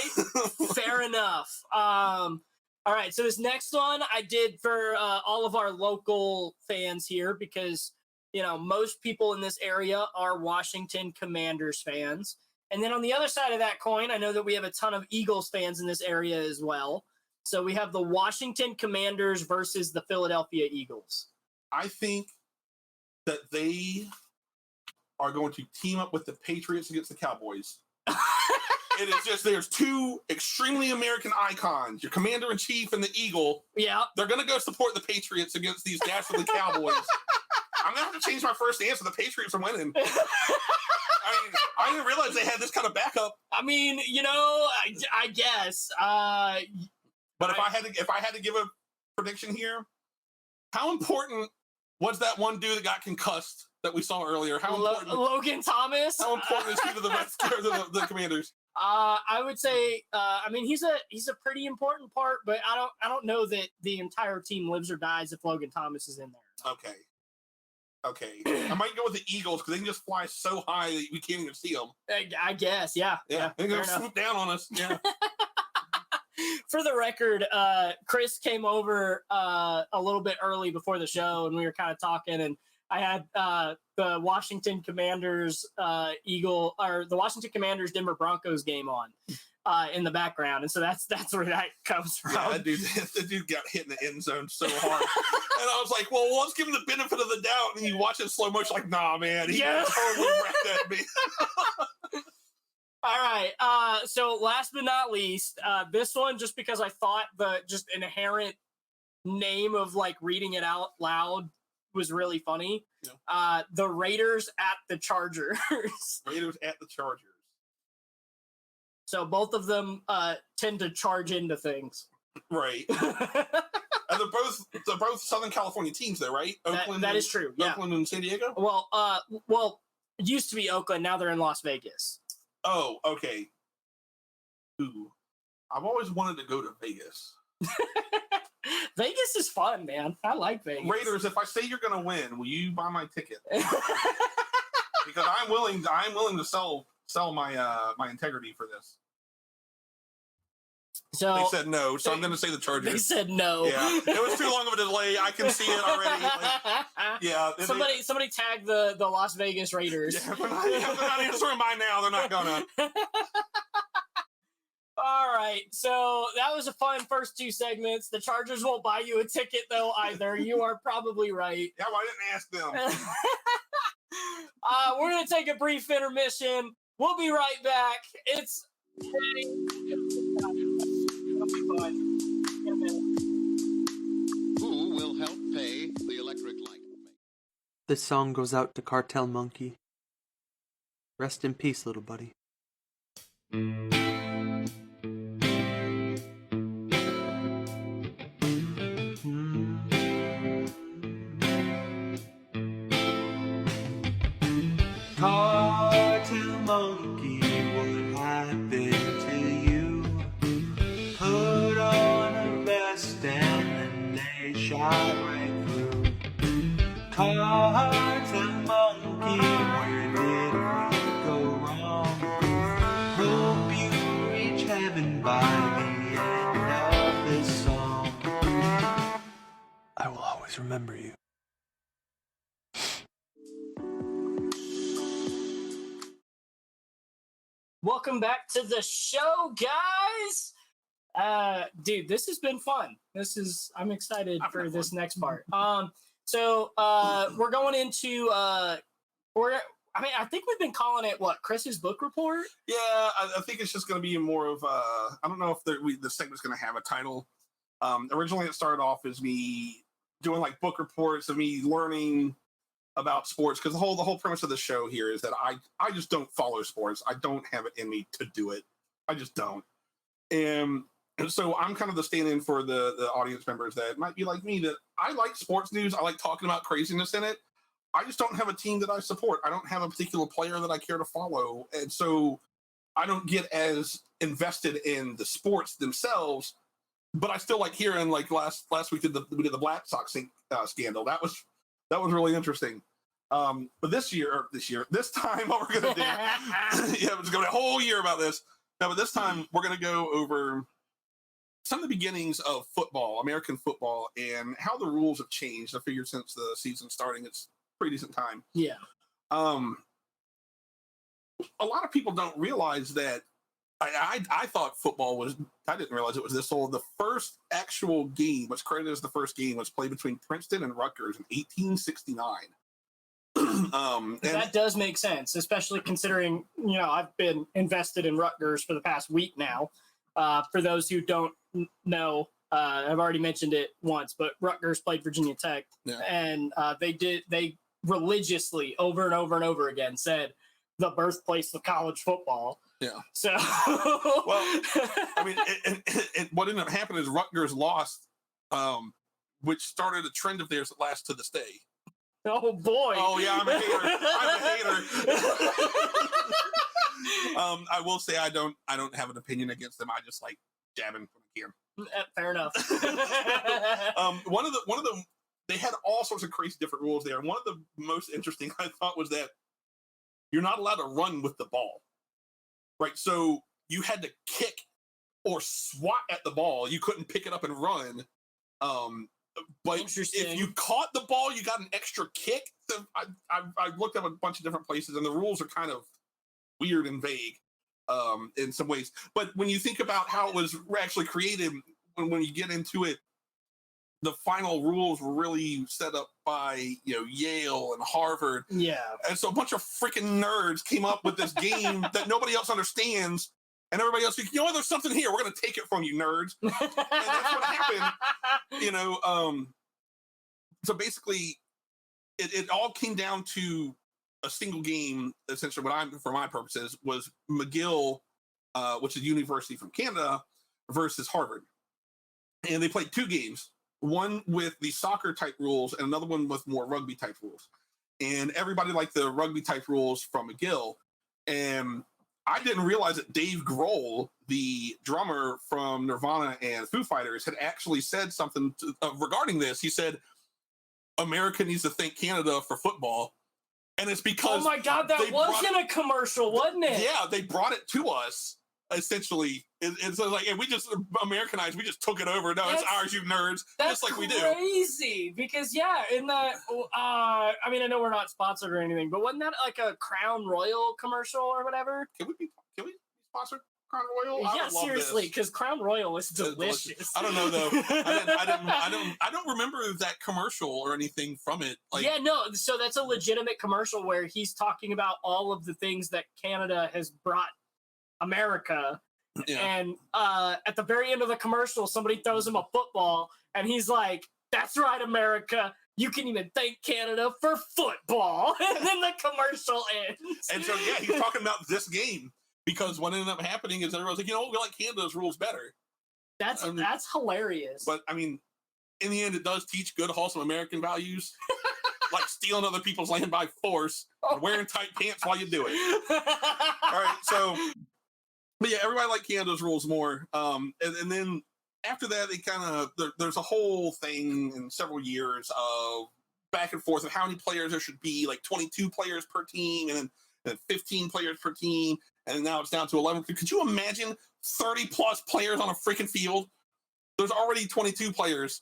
Fair enough. All right. So this next one I did for all of our local fans here because, most people in this area are Washington Commanders fans. And then on the other side of that coin, I know that we have a ton of Eagles fans in this area as well. So we have the Washington Commanders versus the Philadelphia Eagles. I think that they are going to team up with the Patriots against the Cowboys. It is just, there's two extremely American icons, your commander-in-chief and the Eagle. Yeah. They're going to go support the Patriots against these dastardly Cowboys. I'm going to have to change my first answer. The Patriots are winning. I didn't realize they had this kind of backup. I guess. But if I had to give a prediction here, how important was that one dude that got concussed that we saw earlier? How important? Logan Thomas. How important is he to the Commanders? I would say, he's a pretty important part, but I don't know that the entire team lives or dies if Logan Thomas is in there. Okay. I might go with the Eagles because they can just fly so high that we can't even see them. I guess, yeah. They're going to swoop down on us. Yeah. For the record, Chris came over a little bit early before the show, and we were kind of talking, and I had the Washington Commanders the Washington Commanders Denver Broncos game on in the background, and so that's where that comes from. Yeah, the dude got hit in the end zone so hard, and I was like, well, let's give him the benefit of the doubt. And you watch it slow motion, like, nah, man, he totally wrecked that me. All right. So last but not least, this one, just because I thought the just inherent name of like reading it out loud was really funny. Yeah. The Raiders at the Chargers. Raiders at the Chargers. So both of them tend to charge into things. Right. And they're both Southern California teams, though, right? Oakland. That is true. Yeah. Oakland and San Diego. Well, it used to be Oakland. Now they're in Las Vegas. Oh, okay. Ooh, I've always wanted to go to Vegas. Vegas is fun, man. I like Vegas. Raiders, if I say you're going to win, will you buy my ticket? Because I'm willing to sell my integrity for this. So they said no, so I'm going to say the Chargers. They said no. Yeah, it was too long of a delay. I can see it already. Like, yeah. Somebody tag the Las Vegas Raiders. Yeah, they're not answering mine now. They're not gonna. All right, so that was a fun first two segments. The Chargers won't buy you a ticket, though, either. You are probably right. Yeah, well, I didn't ask them. We're going to take a brief intermission. We'll be right back. It's... Who will help pay the electric light? This song goes out to Cartel Monkey. Rest in peace, little buddy. Cartel Monkey, what happened to you? Put on a vest and then they shot right through. Cartel Monkey, where did we go wrong? Hope you reach heaven by the end of this song. I will always remember you. Welcome back to the show, guys. Dude, this has been fun. I'm excited for this next part. So we're going into I think we've been calling it what, Chris's book report? Yeah, I think it's just going to be more of I don't know if the segment's going to have a title. Originally, it started off as me doing like book reports of me learning about sports, because the whole premise of the show here is that I just don't follow sports. I don't have it in me to do it. I just don't. And so I'm kind of the stand-in for the audience members that might be like me, that I like sports news. I like talking about craziness in it. I just don't have a team that I support. I don't have a particular player that I care to follow. And so I don't get as invested in the sports themselves, but I still like hearing, like last week we did the Black Sox scandal. That was really interesting. But this time, what we're going to do, yeah, it's going to be a whole year about this. No, but this time we're going to go over some of the beginnings of football, American football, and how the rules have changed. I figured since the season starting, it's a pretty decent time. Yeah. A lot of people don't realize that I thought football was, I didn't realize it was this old. The first actual game, what's credited as the first game, was played between Princeton and Rutgers in 1869. That does make sense, especially considering, I've been invested in Rutgers for the past week now. For those who don't know, I've already mentioned it once, but Rutgers played Virginia Tech, yeah. And they religiously over and over and over again said the birthplace of college football. Yeah. So, well, I mean, what ended up happening is Rutgers lost, which started a trend of theirs that lasts to this day. Oh boy! Oh yeah, I'm a hater. I will say I don't have an opinion against them. I just like jabbing from here. Fair enough. One of them, they had all sorts of crazy different rules there. And one of the most interesting I thought was that you're not allowed to run with the ball. Right, so you had to kick or swat at the ball. You couldn't pick it up and run. But Interesting. if you caught the ball, you got an extra kick. So I looked up a bunch of different places, and the rules are kind of weird and vague in some ways. But when you think about how it was actually created, when you get into it, the final rules were really set up by Yale and Harvard. Yeah. And so a bunch of freaking nerds came up with this game that nobody else understands. And everybody else, there's something here. We're going to take it from you, nerds. And that's what happened. So basically, it all came down to a single game, essentially, for my purposes, was McGill, which is a university from Canada, versus Harvard. And they played 2 games, one with the soccer type rules and another one with more rugby type rules. And everybody liked the rugby type rules from McGill. And I didn't realize that Dave Grohl, the drummer from Nirvana and Foo Fighters, had actually said something regarding this. He said, America needs to thank Canada for football. And it's because... Oh my God, that was in a commercial, wasn't it? Yeah, they brought it to us, essentially. It's like, and we just Americanized, we just took it over. No, it's ours, you nerds. That's just like we do. crazy. Because, in the... I know we're not sponsored or anything, but wasn't that like a Crown Royal commercial or whatever? Can we be sponsored? Crown Royal? Yeah, seriously, because Crown Royal is delicious. I don't know though. I don't remember that commercial or anything from it. So that's a legitimate commercial where he's talking about all of the things that Canada has brought America. Yeah. And at the very end of the commercial, somebody throws him a football, and he's like, "That's right, America. You can even thank Canada for football." And then the commercial ends. And so he's talking about this game. Because what ended up happening is everyone's like, we like Canada's rules better. That's hilarious. But in the end, it does teach good, wholesome American values, like stealing other people's land by force and wearing tight pants while you do it. All right, so, but everybody liked Canada's rules more. And then after that, they kind of there's a whole thing in several years of back and forth of how many players there should be, like 22 players per team, and then 15 players per team. And now it's down to 11. Could you imagine 30 plus players on a freaking field? There's already 22 players.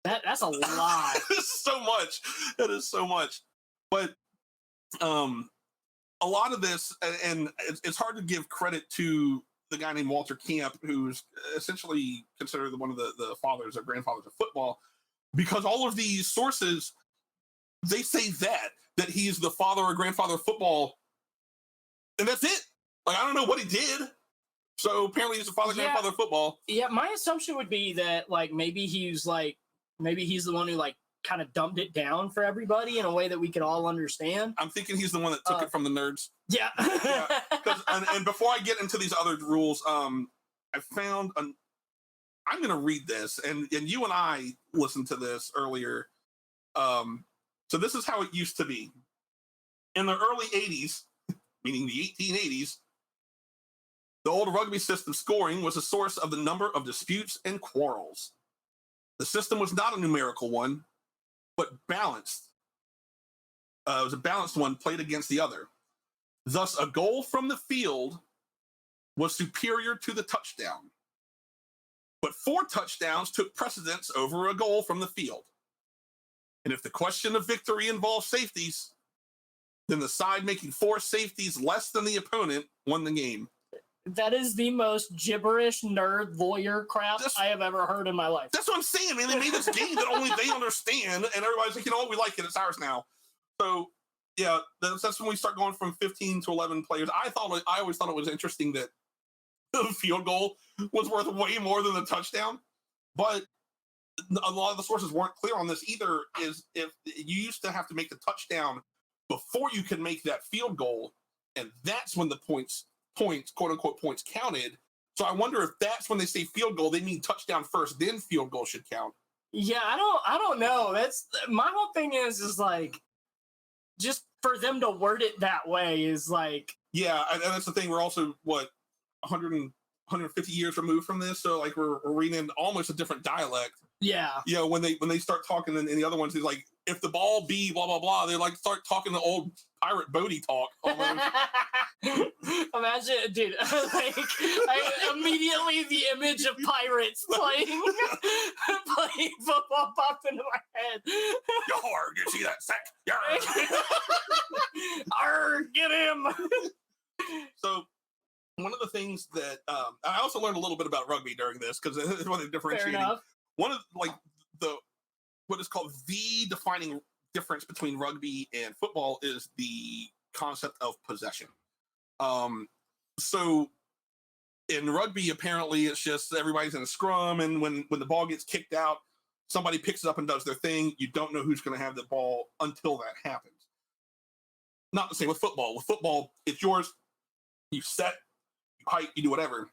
That's a lot. So much. That is so much. But a lot of this, and it's hard to give credit to the guy named Walter Camp, who's essentially considered one of the fathers or grandfathers of football, because all of these sources, they say that he is the father or grandfather of football. And that's it. Like, I don't know what he did. So apparently he's a grandfather of football. Yeah, my assumption would be that, maybe he's the one who, kind of dumbed it down for everybody in a way that we could all understand. I'm thinking he's the one that took it from the nerds. Yeah. And before I get into these other rules, I found I'm going to read this, and you and I listened to this earlier. So this is how it used to be. In the early 80s, meaning the 1880s, the old rugby system scoring was a source of the number of disputes and quarrels. The system was not a numerical one, but balanced. It was a balanced one played against the other. Thus, a goal from the field was superior to the touchdown. But 4 touchdowns took precedence over a goal from the field. And if the question of victory involved safeties, then the side making 4 safeties less than the opponent won the game. That is the most gibberish nerd lawyer crap I have ever heard in my life. That's what I'm saying, man. They made this game that only they understand, and everybody's like, we like it. It's ours now. So, yeah, that's when we start going from 15 to 11 players. I always thought it was interesting that the field goal was worth way more than the touchdown, but a lot of the sources weren't clear on this either. Is if you used to have to make the touchdown before you could make that field goal, and that's when the points, quote unquote, points counted. So I wonder if that's when they say field goal, they mean touchdown first, then field goal should count. Yeah, I don't know. That's my whole thing is just for them to word it that way is like. Yeah, and that's the thing. We're also 150 years removed from this, so we're reading almost a different dialect. Yeah. When they start talking in the other ones, it's like, if the ball be blah blah blah, they start talking the old pirate Bodie talk almost. Imagine, dude, like, immediately the image of pirates playing football popped into my head. Yarr, you see that sack? Yarr. Arr, get him! So, one of the things that I also learned a little bit about rugby during this because it's one of the differentiating. Fair enough. One of what is called the defining difference between rugby and football is the concept of possession. So in rugby, apparently it's just everybody's in a scrum, and when the ball gets kicked out, somebody picks it up and does their thing. You don't know who's going to have the ball until that happens. Not the same with football. With football, it's yours. You set, you hike, you do whatever.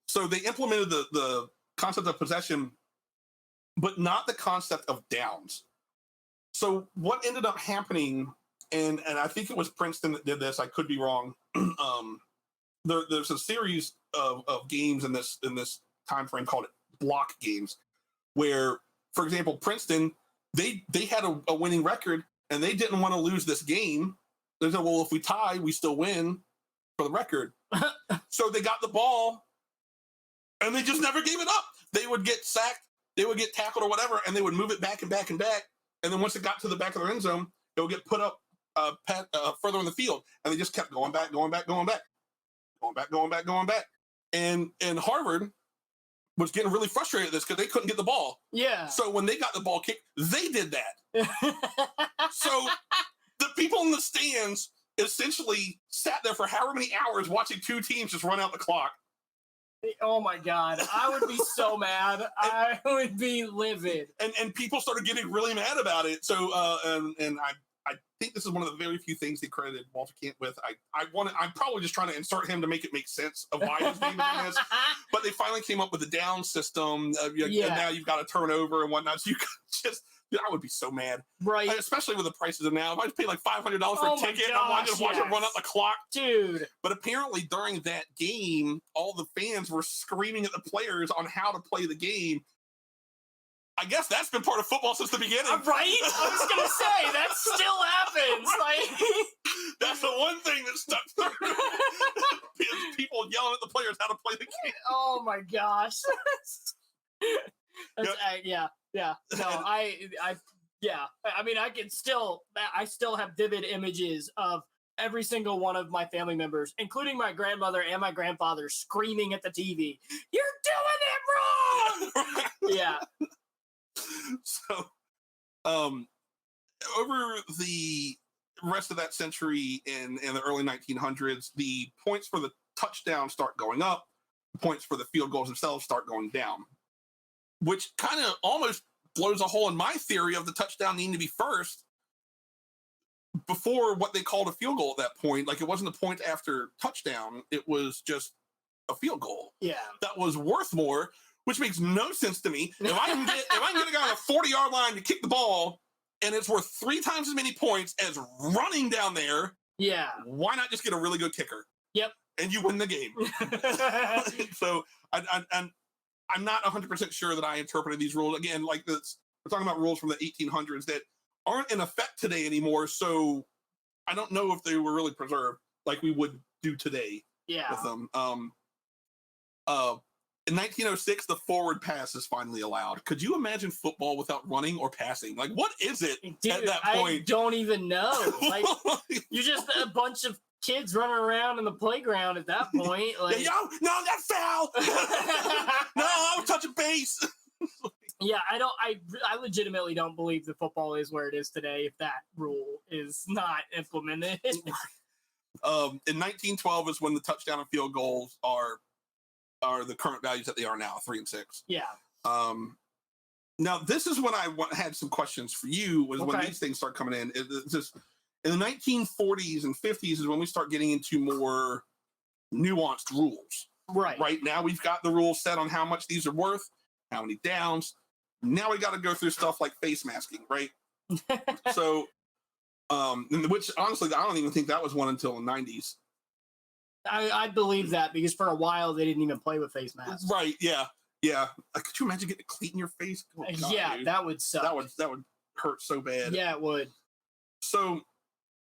So they implemented the concept of possession, but not the concept of downs. So what ended up happening, and I think it was Princeton that did this, I could be wrong. There's a series of games in this time frame called block games, where, for example, Princeton, they had a winning record, and they didn't want to lose this game. They said, well, if we tie, we still win for the record. So they got the ball, and they just never gave it up. They would get sacked, they would get tackled or whatever, and they would move it back and back and back. And then once it got to the back of their end zone, it would get put up further in the field. And they just kept going back. And Harvard was getting really frustrated at this because they couldn't get the ball. Yeah. So when they got the ball kicked, they did that. So the people in the stands essentially sat there for however many hours watching two teams just run out the clock. Oh my God, I would be so mad. I would be livid. And people started getting really mad about it. So and I think this is one of the very few things they credited Walter Camp with. I'm probably just trying to insert him to make it make sense of why his name is this. But they finally came up with a down system. And now you've got a turnover and whatnot. So you just, I would be so mad. Right. Especially with the prices of now. If I just paid like $500 for a ticket and I just watch it run up the clock. Dude. But apparently during that game, all the fans were screaming at the players on how to play the game. I guess that's been part of football since the beginning. Right? I was going to say, that still happens. Like, that's the one thing that stuck through. People yelling at the players how to play the game. Oh my gosh. Yeah. No, I mean, I still have vivid images of every single one of my family members, including my grandmother and my grandfather, screaming at the TV, "You're doing it wrong!" Yeah. So, over the rest of that century in the early 1900s, the points for the touchdown start going up, the points for the field goals themselves start going down, which kind of almost blows a hole in my theory of the touchdown needing to be first before what they called a field goal at that point. Like, it wasn't a point after touchdown, it was just a field goal. Yeah. That was worth more, which makes no sense to me. If I can get a guy on a 40-yard line to kick the ball and it's worth 3 times as many points as running down there, yeah, why not just get a really good kicker? Yep. And you win the game. So I'm not 100% sure that I interpreted these rules. Again, like this, we're talking about rules from the 1800s that aren't in effect today anymore. So I don't know if they were really preserved like we would do today with them. In 1906, the forward pass is finally allowed. Could you imagine football without running or passing? Like, what is it at that point? I don't even know. Like, you're just a bunch of kids running around in the playground at that point. Like, no, that's foul. No, I was touching base. Yeah, I legitimately don't believe that football is where it is today if that rule is not implemented. In 1912 is when the touchdown and field goals are the current values that they are now, 3 and 6. Yeah. Now, this is when I had some questions for you, was when these things start coming in. It's just, in the 1940s and 50s is when we start getting into more nuanced rules. Right. Right now, we've got the rules set on how much these are worth, how many downs. Now we got to go through stuff like face masking, right? So, which honestly, I don't even think that was one until the 90s. I believe that because for a while they didn't even play with face masks. Right? Yeah. Could you imagine getting a cleat in your face? Oh, God, yeah, dude. That would suck. That would hurt so bad. Yeah, it would. So,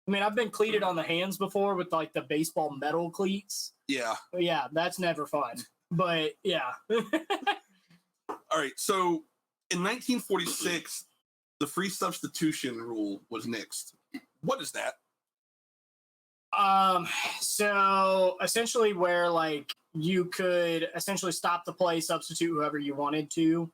I mean, I've been cleated on the hands before with like the baseball metal cleats. Yeah. Yeah, that's never fun. But yeah. All right. So in 1946, the free substitution rule was nixed. What is that? So essentially where like you could essentially stop the play, substitute whoever you wanted to.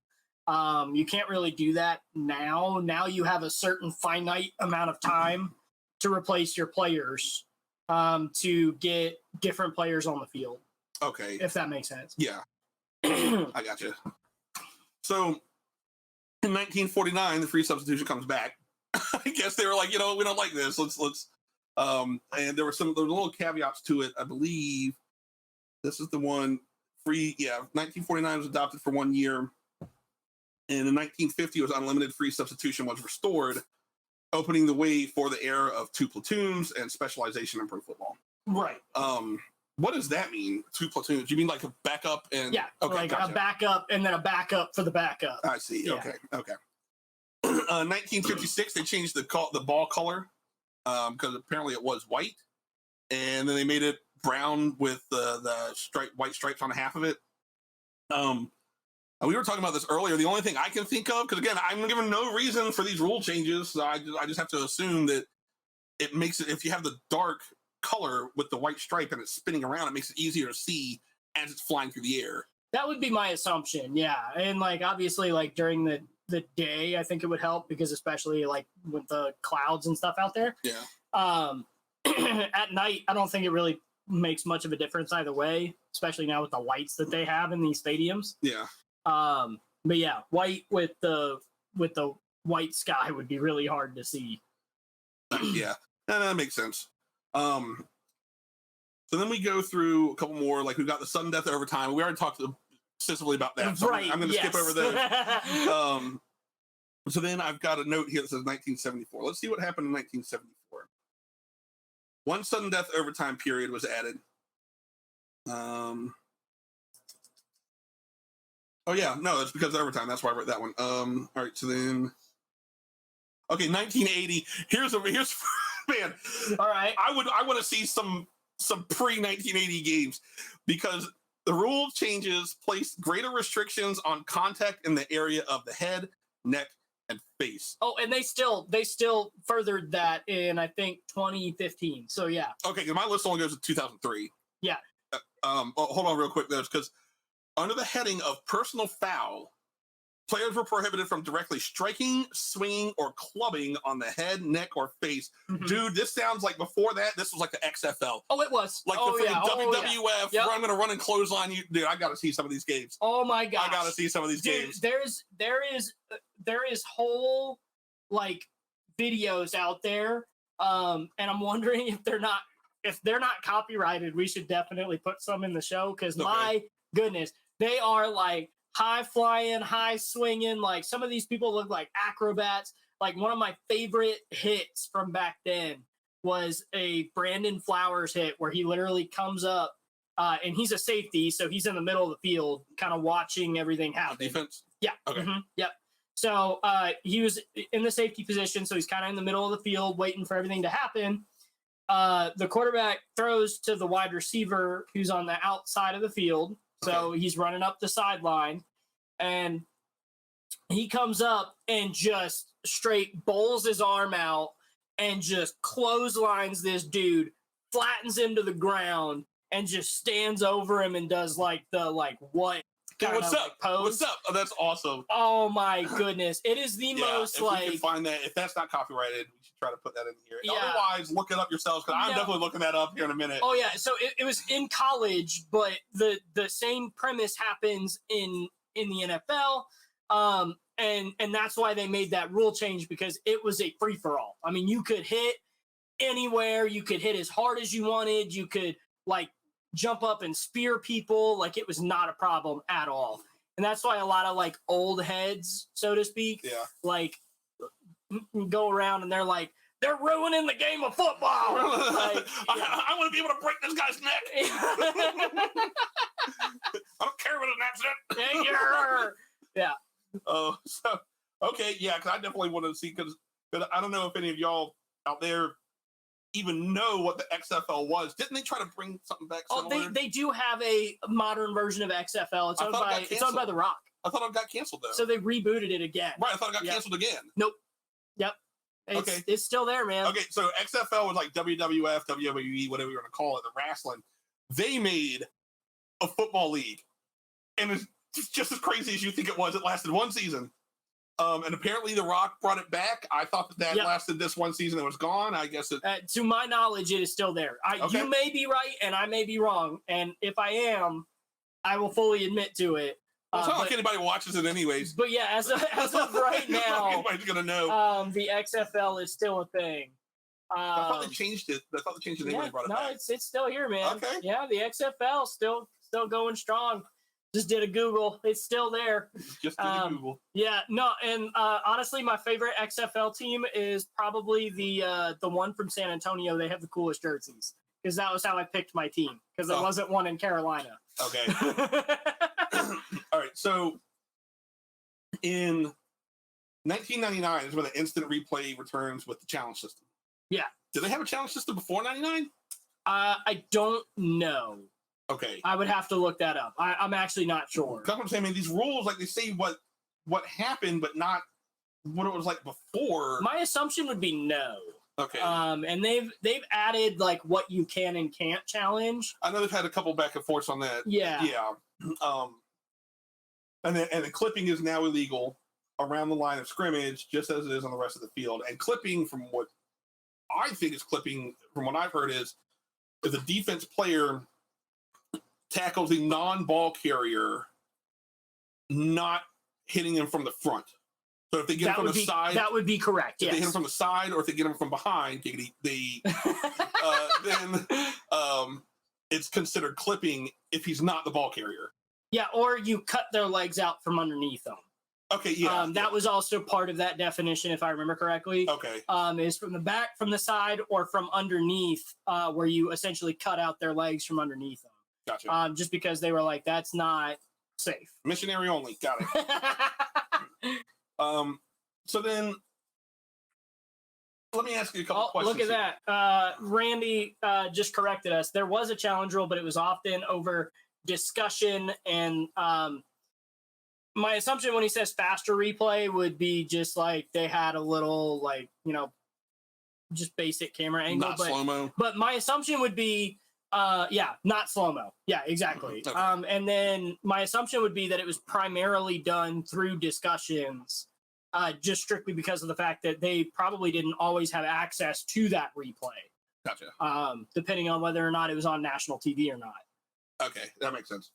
You can't really do that now. Now you have a certain finite amount of time to replace your players to get different players on the field. Okay. If that makes sense. Yeah. I gotcha. So in 1949, the free substitution comes back. I guess they were like, we don't like this. Let's. And there were little caveats to it. I believe this is the one. 1949 was adopted for 1 year. And in 1950, was unlimited free substitution was restored, opening the way for the era of 2 platoons and specialization in pro football. Right. What does that mean? 2 platoons? You mean like a backup and okay, like gotcha. A backup and then a backup for the backup. I see. Yeah. Okay. 1956, they changed the ball color because apparently it was white, and then they made it brown with the white stripes on half of it. We were talking about this earlier. The only thing I can think of, because again, I'm given no reason for these rule changes, so I just have to assume that it makes it, if you have the dark color with the white stripe and it's spinning around, it makes it easier to see as it's flying through the air. That would be my assumption, yeah. And like obviously, like during the day, I think it would help because especially like with the clouds and stuff out there. Yeah. At night, I don't think it really makes much of a difference either way, especially now with the lights that they have in these stadiums. Yeah. But yeah, white with the white sky would be really hard to see. Yeah, that makes sense. So then we go through a couple more, like we've got the sudden death overtime. We already talked extensively about that, so right, I'm going to skip over those. So then I've got a note here that says 1974. Let's see what happened in 1974. One sudden death overtime period was added. Oh yeah, no, it's because of overtime. That's why I wrote that one. All right, so then, okay, 1980. Here's man. All right, I want to see some pre-1980 games because the rule changes placed greater restrictions on contact in the area of the head, neck, and face. Oh, and they still furthered that in I think 2015. So yeah. Okay, because my list only goes to 2003. Yeah. Hold on real quick, though, because under the heading of personal foul, players were prohibited from directly striking, swinging, or clubbing on the head, neck, or face. Mm-hmm. Dude, this sounds like before that, this was like the XFL. Oh, it was. Like the WWF, where I'm going to run and clothesline you. Dude, I got to see some of these games. Oh, my gosh. I got to see some of these games. There is whole, like, videos out there, and I'm wondering if they're not copyrighted, we should definitely put some in the show, because my goodness, they are, like, high flying, high swinging. Like some of these people look like acrobats. Like one of my favorite hits from back then was a Brandon Flowers hit where he literally comes up and he's a safety. So he's in the middle of the field, kind of watching everything happen. Defense? Yeah. Okay. Mm-hmm, yep. So he was in the safety position. So he's kind of in the middle of the field waiting for everything to happen. The quarterback throws to the wide receiver who's on the outside of the field. So he's running up the sideline, and he comes up and just straight bowls his arm out and just clotheslines this dude, flattens him to the ground, and just stands over him and does like the what kind what's of up? pose. What's up? Oh, that's awesome. Oh my goodness. It is the most if we can find that. If that's not copyrighted, we should try to put that in here. Yeah. Otherwise, look it up yourselves, because I'm definitely looking that up here in a minute. Oh yeah. So it was in college, but the same premise happens in the NFL. And that's why they made that rule change, because it was a free for all. I mean, you could hit anywhere, you could hit as hard as you wanted, you could like jump up and spear people. Like it was not a problem at all. And that's why a lot of like old heads, so to speak, like go around and they're like, they're ruining the game of football. Like, I want to be able to break this guy's neck. I don't care what his accent. Yeah. Oh, so okay, yeah, because I definitely want to see, because I don't know if any of y'all out there even know what the XFL was. Didn't they try to bring something back similar? Oh, they do have a modern version of XFL. It's owned by The Rock. I thought it got canceled, though. So they rebooted it again. Right, I thought it got canceled again. Nope. Yep. It's still there, man. Okay, so XFL was like WWF, WWE, whatever you want to call it, the wrestling. They made a football league. And it's just as crazy as you think it was. It lasted one season. And apparently The Rock brought it back. I thought that lasted this one season. It was gone. I guess it... to my knowledge, it is still there. You may be right, and I may be wrong. And if I am, I will fully admit to it. Well, it's not like anybody watches it anyways. But yeah, as of right now, anybody's gonna know. The XFL is still a thing. I thought they changed it. I thought they changed the name when they brought it back. No, it's still here, man. Okay. Yeah, the XFL still going strong. Just did a Google. It's still there. Just did a Google. Yeah, no, and honestly, my favorite XFL team is probably the one from San Antonio. They have the coolest jerseys because that was how I picked my team because there wasn't one in Carolina. Okay. All right. So in 1999 is when the instant replay returns with the challenge system. Yeah. Did they have a challenge system before 99? I don't know. Okay. I would have to look that up. I'm actually not sure. Because I'm saying, I mean, these rules, like they say what happened, but not what it was like before. My assumption would be no. Okay. And they've added like what you can and can't challenge. I know they've had a couple back and forths on that. Yeah. Yeah. And the clipping is now illegal around the line of scrimmage, just as it is on the rest of the field. And clipping, from what I think is clipping, from what I've heard, is if the defense player tackles a non-ball carrier, not hitting him from the front. So if they get him from the side, that would be correct. If they hit him from the side, or if they get him from behind, then it's considered clipping if he's not the ball carrier. Yeah, or you cut their legs out from underneath them. Okay, yeah. That was also part of that definition, if I remember correctly. Okay. Is from the back, from the side, or from underneath, where you essentially cut out their legs from underneath them. Gotcha. Just because they were like, that's not safe. Missionary only. Got it. So then, let me ask you a couple questions. Look at that. Randy just corrected us. There was a challenge rule, but it was often over discussion. And my assumption when he says faster replay would be just like they had a little, like, just basic camera angle. Not slow-mo. But my assumption would be, not slow-mo. Yeah, exactly. Okay. And then my assumption would be that it was primarily done through discussions. Just strictly because of the fact that they probably didn't always have access to that replay. Gotcha. Depending on whether or not it was on national TV or not. Okay, that makes sense.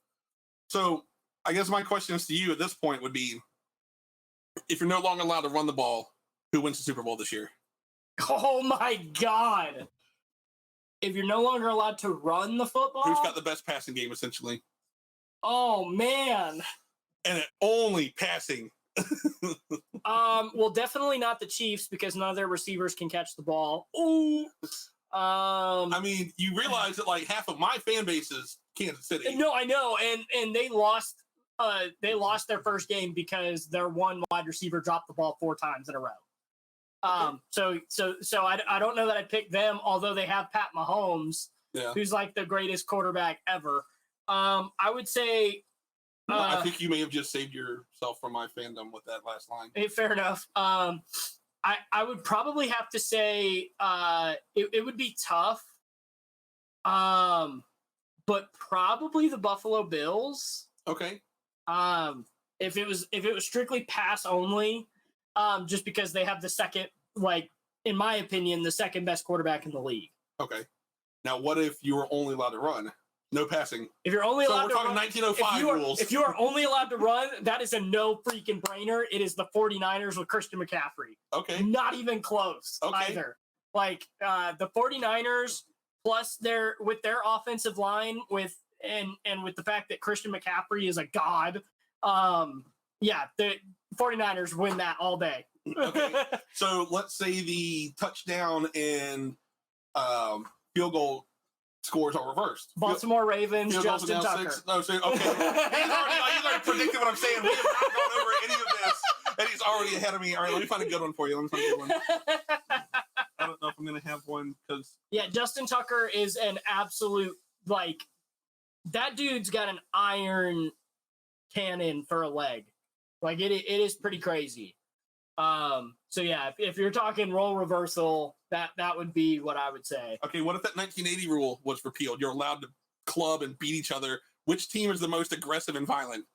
So I guess my questions to you at this point would be, if you're no longer allowed to run the ball, who wins the Super Bowl this year? Oh my God. If you're no longer allowed to run the football? Who's got the best passing game, essentially? Oh, man. And only passing. Well, definitely not the Chiefs because none of their receivers can catch the ball. Ooh. I mean, you realize that like half of my fan base is Kansas City. No, I know, and they lost. They lost their first game because their one wide receiver dropped the ball 4 times in a row. So I don't know that I'd pick them, although they have Pat Mahomes, who's like the greatest quarterback ever. I would say. I think you may have just saved yourself from my fandom with that last line. Fair enough. I would probably have to say it would be tough. But probably the Buffalo Bills. Okay. If it was strictly pass only, just because they have the second, like, in my opinion, the second best quarterback in the league. Okay. Now, what if you were only allowed to run? No passing. If you're only allowed to run, 1905 rules. If you are only allowed to run, that is a no freaking brainer. It is the 49ers with Christian McCaffrey. Okay. Not even close either. Like the 49ers plus their offensive line with the fact that Christian McCaffrey is a god. The 49ers win that all day. Okay. So let's say the touchdown and field goal scores are reversed. Baltimore Ravens, Justin Tucker. 6. No, so, okay. He's already predicted what I'm saying. We have not gone over any of this, and he's already ahead of me. All right, let me find a good one for you. I don't know if I'm I'm going to have one because... Yeah, Justin Tucker is an absolute, like, that dude's got an iron cannon for a leg. Like, it is pretty crazy. So yeah, if you're talking role reversal, that would be what I would say. Okay, what if that 1980 rule was repealed? You're allowed to club and beat each other. Which team is the most aggressive and violent?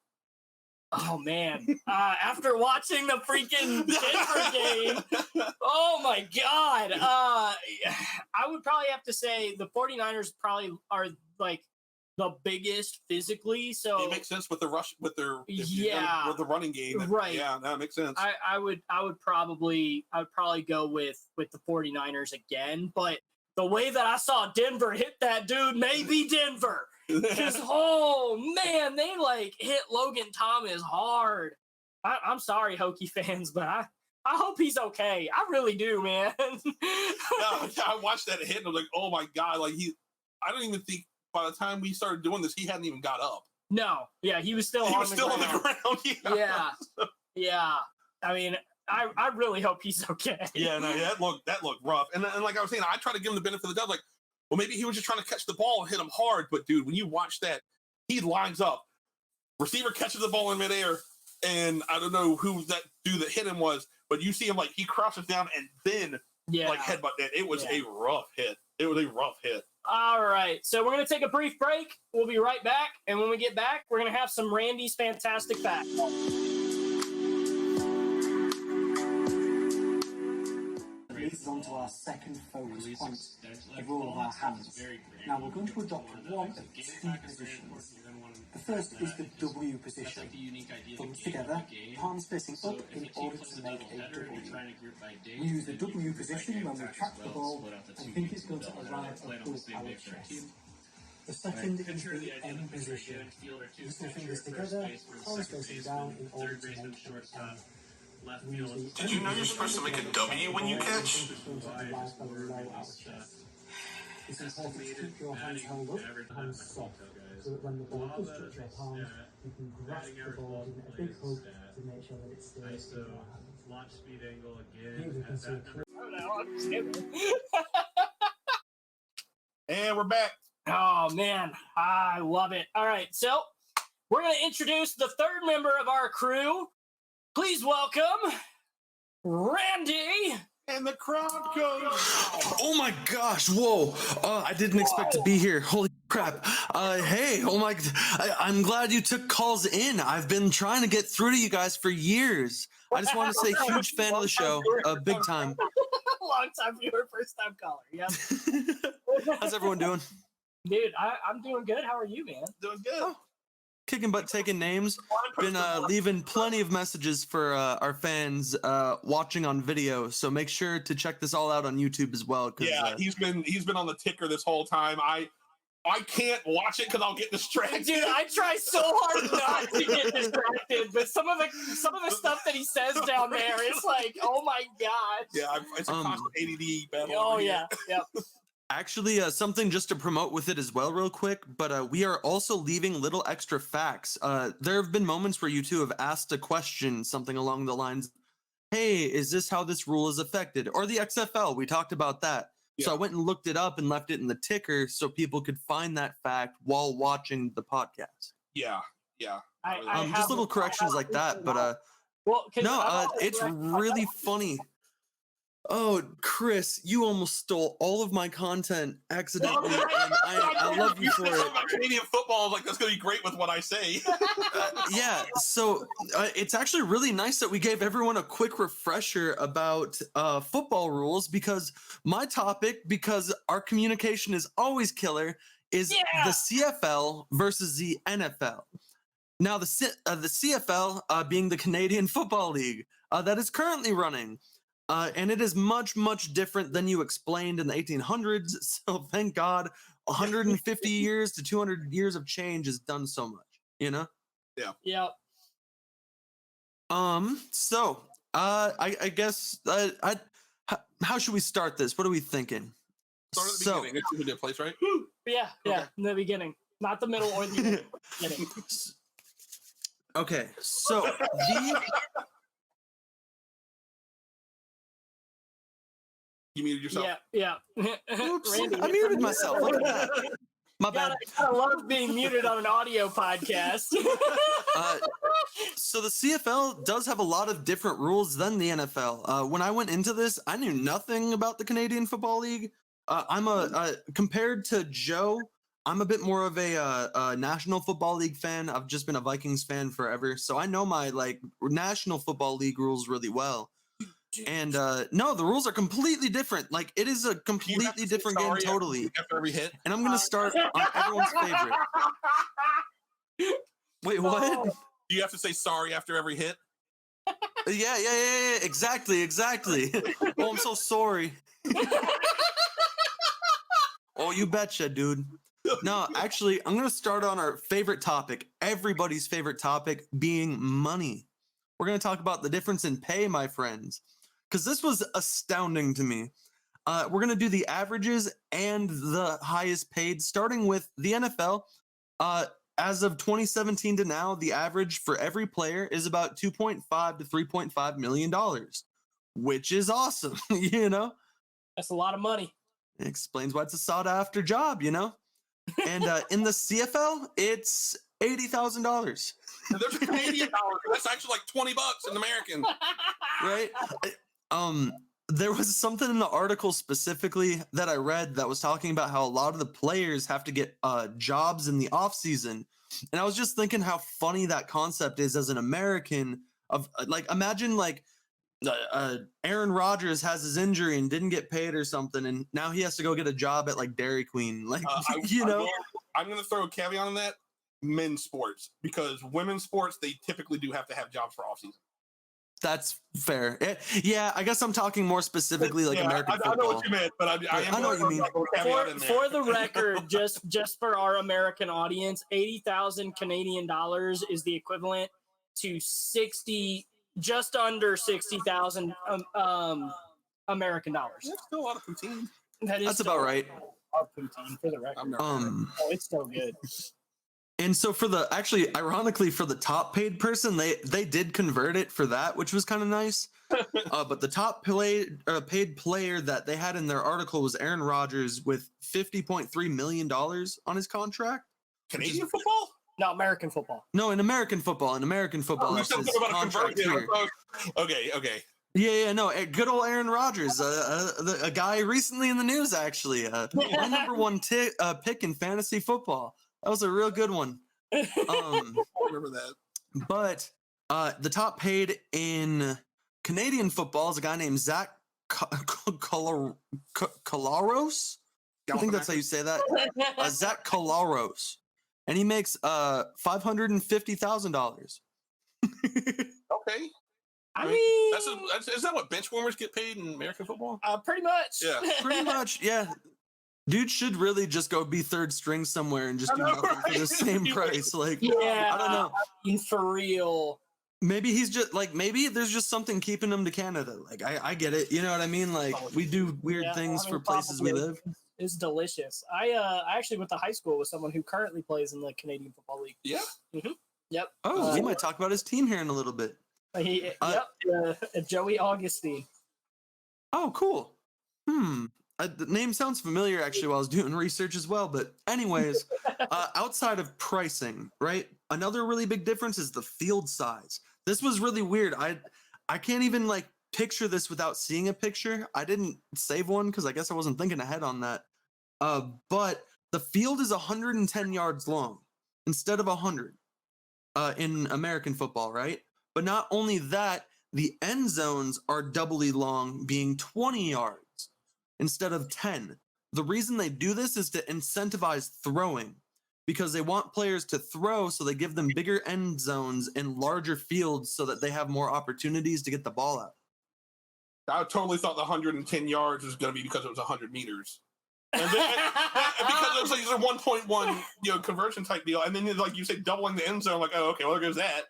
Oh man, after watching the freaking Denver game, oh my God. I would probably have to say the 49ers probably are like the biggest physically. So it makes sense with the rush, with their with the running game, right? Yeah, that makes sense. I would probably go with the 49ers again, but the way that I saw Denver hit that dude, maybe Denver. Because, oh, man, they, like, hit Logan Thomas hard. I'm sorry, Hokie fans, but I hope he's okay. I really do, man. I watched that hit, and I was like, oh, my God. Like, I don't even think by the time we started doing this, he hadn't even got up. No. Yeah, he was still on the ground. Yeah. Yeah. I mean, I really hope he's okay. Yeah, no, that looked rough. And like I was saying, I try to give him the benefit of the doubt, like, well, maybe he was just trying to catch the ball and hit him hard. But, dude, when you watch that, he lines up. Receiver catches the ball in midair, and I don't know who that dude that hit him was, but you see him, like, he crouches down and then, like, headbutt that. It was a rough hit. It was a rough hit. All right, so we're going to take a brief break. We'll be right back, and when we get back, we're going to have some Randy's Fantastic Facts. Leads on to our second focus point, the rule of our hands. Now we're going to adopt one of two positions. The first is the W position. Thumbs together, palms facing up in order to make a W. We use the W position when we track the ball and think it's going to arrive above our chest. The second is the N position. Use the fingers together, palms facing down in order to make an N. Did you know you're supposed to make a W when you catch? It's important to keep your hands held up, hands soft, so that when the ball does touch your palms, you can grasp the ball, give it a big hug to make sure that it stays in your hands. Launch speed angle again. Here we can see And we're back. Oh, man, I love it. All right, so we're going to introduce the third member of our crew. Please welcome Randy. And the crowd goes. Oh my gosh, whoa. I didn't expect to be here. Holy crap. Hey, oh my, I'm glad you took calls in. I've been trying to get through to you guys for years. I just want to say huge fan of the show, big time. Long time viewer, first time caller. Yep. How's everyone doing? Dude, I'm doing good. How are you, man? Doing good. Oh, kicking butt, taking names. Been leaving plenty of messages for our fans watching on video. So make sure to check this all out on YouTube as well. Yeah, he's been on the ticker this whole time. I can't watch it because I'll get distracted. Dude, I try so hard not to get distracted, but some of the stuff that he says down there is like, oh my god. Yeah, it's a constant ADD battle. Oh yeah, yep. Actually, something just to promote with it as well real quick, but we are also leaving little extra facts. There have been moments where you two have asked a question, something along the lines, hey, is this how this rule is affected? Or the XFL, we talked about that. Yeah. So I went and looked it up and left it in the ticker so people could find that fact while watching the podcast. Yeah. Just little corrections like that, but it's really funny. Oh, Chris, you almost stole all of my content accidentally, and I love you for it. About Canadian football, like that's gonna be great with what I say. Yeah, so it's actually really nice that we gave everyone a quick refresher about football rules because my topic, because our communication is always killer, is the CFL versus the NFL. Now, the CFL being the Canadian Football League that is currently running. And it is much, much different than you explained in the 1800s. So thank God, 150 years to 200 years of change has done so much, you know? Yeah. Yep. So I guess how should we start this? What are we thinking? Start at the beginning. It's a good place, right? Yeah, okay. In the beginning, not the middle or the beginning. Okay, so You muted yourself. Yeah. Oops, Randy, I muted myself. Look at that. My bad. I love being muted on an audio podcast. So the CFL does have a lot of different rules than the NFL. When I went into this, I knew nothing about the Canadian Football League. Compared to Joe, I'm a bit more of a National Football League fan. I've just been a Vikings fan forever, so I know my National Football League rules really well. And no, the rules are completely different. Like, it is a completely different game totally. After every hit. And I'm gonna start on everyone's favorite. Wait, what? Do you have to say sorry after every hit? Yeah, exactly. Oh, I'm so sorry. Oh, you betcha, dude. No, actually, I'm gonna start on our favorite topic, everybody's favorite topic, being money. We're gonna talk about the difference in pay, my friends, because this was astounding to me. We're gonna do the averages and the highest paid, starting with the NFL. As of 2017 to now, the average for every player is about $2.5 to $3.5 million, which is awesome. You know, That's a lot of money. it explains why it's a sought after job, you know. And in the CFL, it's $80,000. There's a Canadian dollar. That's actually like $20 in American. Right? There was something in the article specifically that I read that was talking about how a lot of the players have to get jobs in the off season, and I was just thinking how funny that concept is as an American. Of imagine Aaron Rodgers has his injury and didn't get paid or something, and now he has to go get a job at Dairy Queen. I'm going to throw a caveat on that. Men's sports, because women's sports, they typically do have to have jobs for off season. That's fair. Yeah, I guess I'm talking more specifically American football. I know what you meant, but I know what you mean. For the record, just for our American audience, 80,000 Canadian dollars is the equivalent to just under 60,000 American dollars. That's still a lot of poutine. That's about right. A lot of poutine, for the record. It's so good. And so ironically, for the top paid person, they did convert it for that, which was kind of nice. But the top paid player that they had in their article was Aaron Rodgers with $50.3 million on his contract. Canadian football? No, American football. No, in American football. That's his contract here. Okay. Yeah, no, good old Aaron Rodgers, a guy recently in the news, actually. My number one pick in fantasy football. That was a real good one. I remember that. But the top paid in Canadian football is a guy named Zach Collaros. I think that's how you say that. Zach Collaros. And he makes $550,000. Okay. I mean, is that what bench warmers get paid in American football? Pretty much. Yeah. Pretty much, yeah. Dude should really just go be third string somewhere and just do nothing for the same price. Yeah, I don't know. For real. Maybe he's just maybe there's just something keeping him to Canada. I get it. You know what I mean? We do weird things for places we live. It's delicious. I actually went to high school with someone who currently plays in the Canadian Football League. Yeah. Mm-hmm. Yep. Oh, we might talk about his team here in a little bit. Joey Augustine. Oh, cool. The name sounds familiar actually while I was doing research as well. But anyways, outside of pricing, right? Another really big difference is the field size. This was really weird. I can't even picture this without seeing a picture. I didn't save one because I guess I wasn't thinking ahead on that. But the field is 110 yards long instead of 100 in American football, right? But not only that, the end zones are doubly long, being 20 yards instead of 10. The reason they do this is to incentivize throwing, because they want players to throw, so they give them bigger end zones and larger fields so that they have more opportunities to get the ball out. I totally thought the 110 yards was going to be because it was 100 meters. And then, because it was a 1.1 conversion type deal. And then you say doubling the end zone, oh, okay, well, there goes that.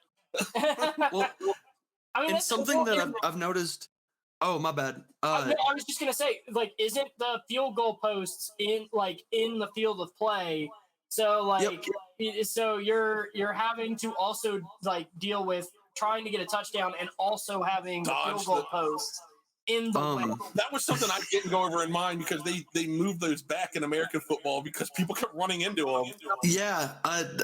Well, and something that I've noticed. Oh, my bad. I was just gonna say, isn't the field goal posts in the field of play? So so you're having to also deal with trying to get a touchdown and also having the field goal posts in the way. That was something I didn't go over in mine because they moved those back in American football because people kept running into them. Yeah,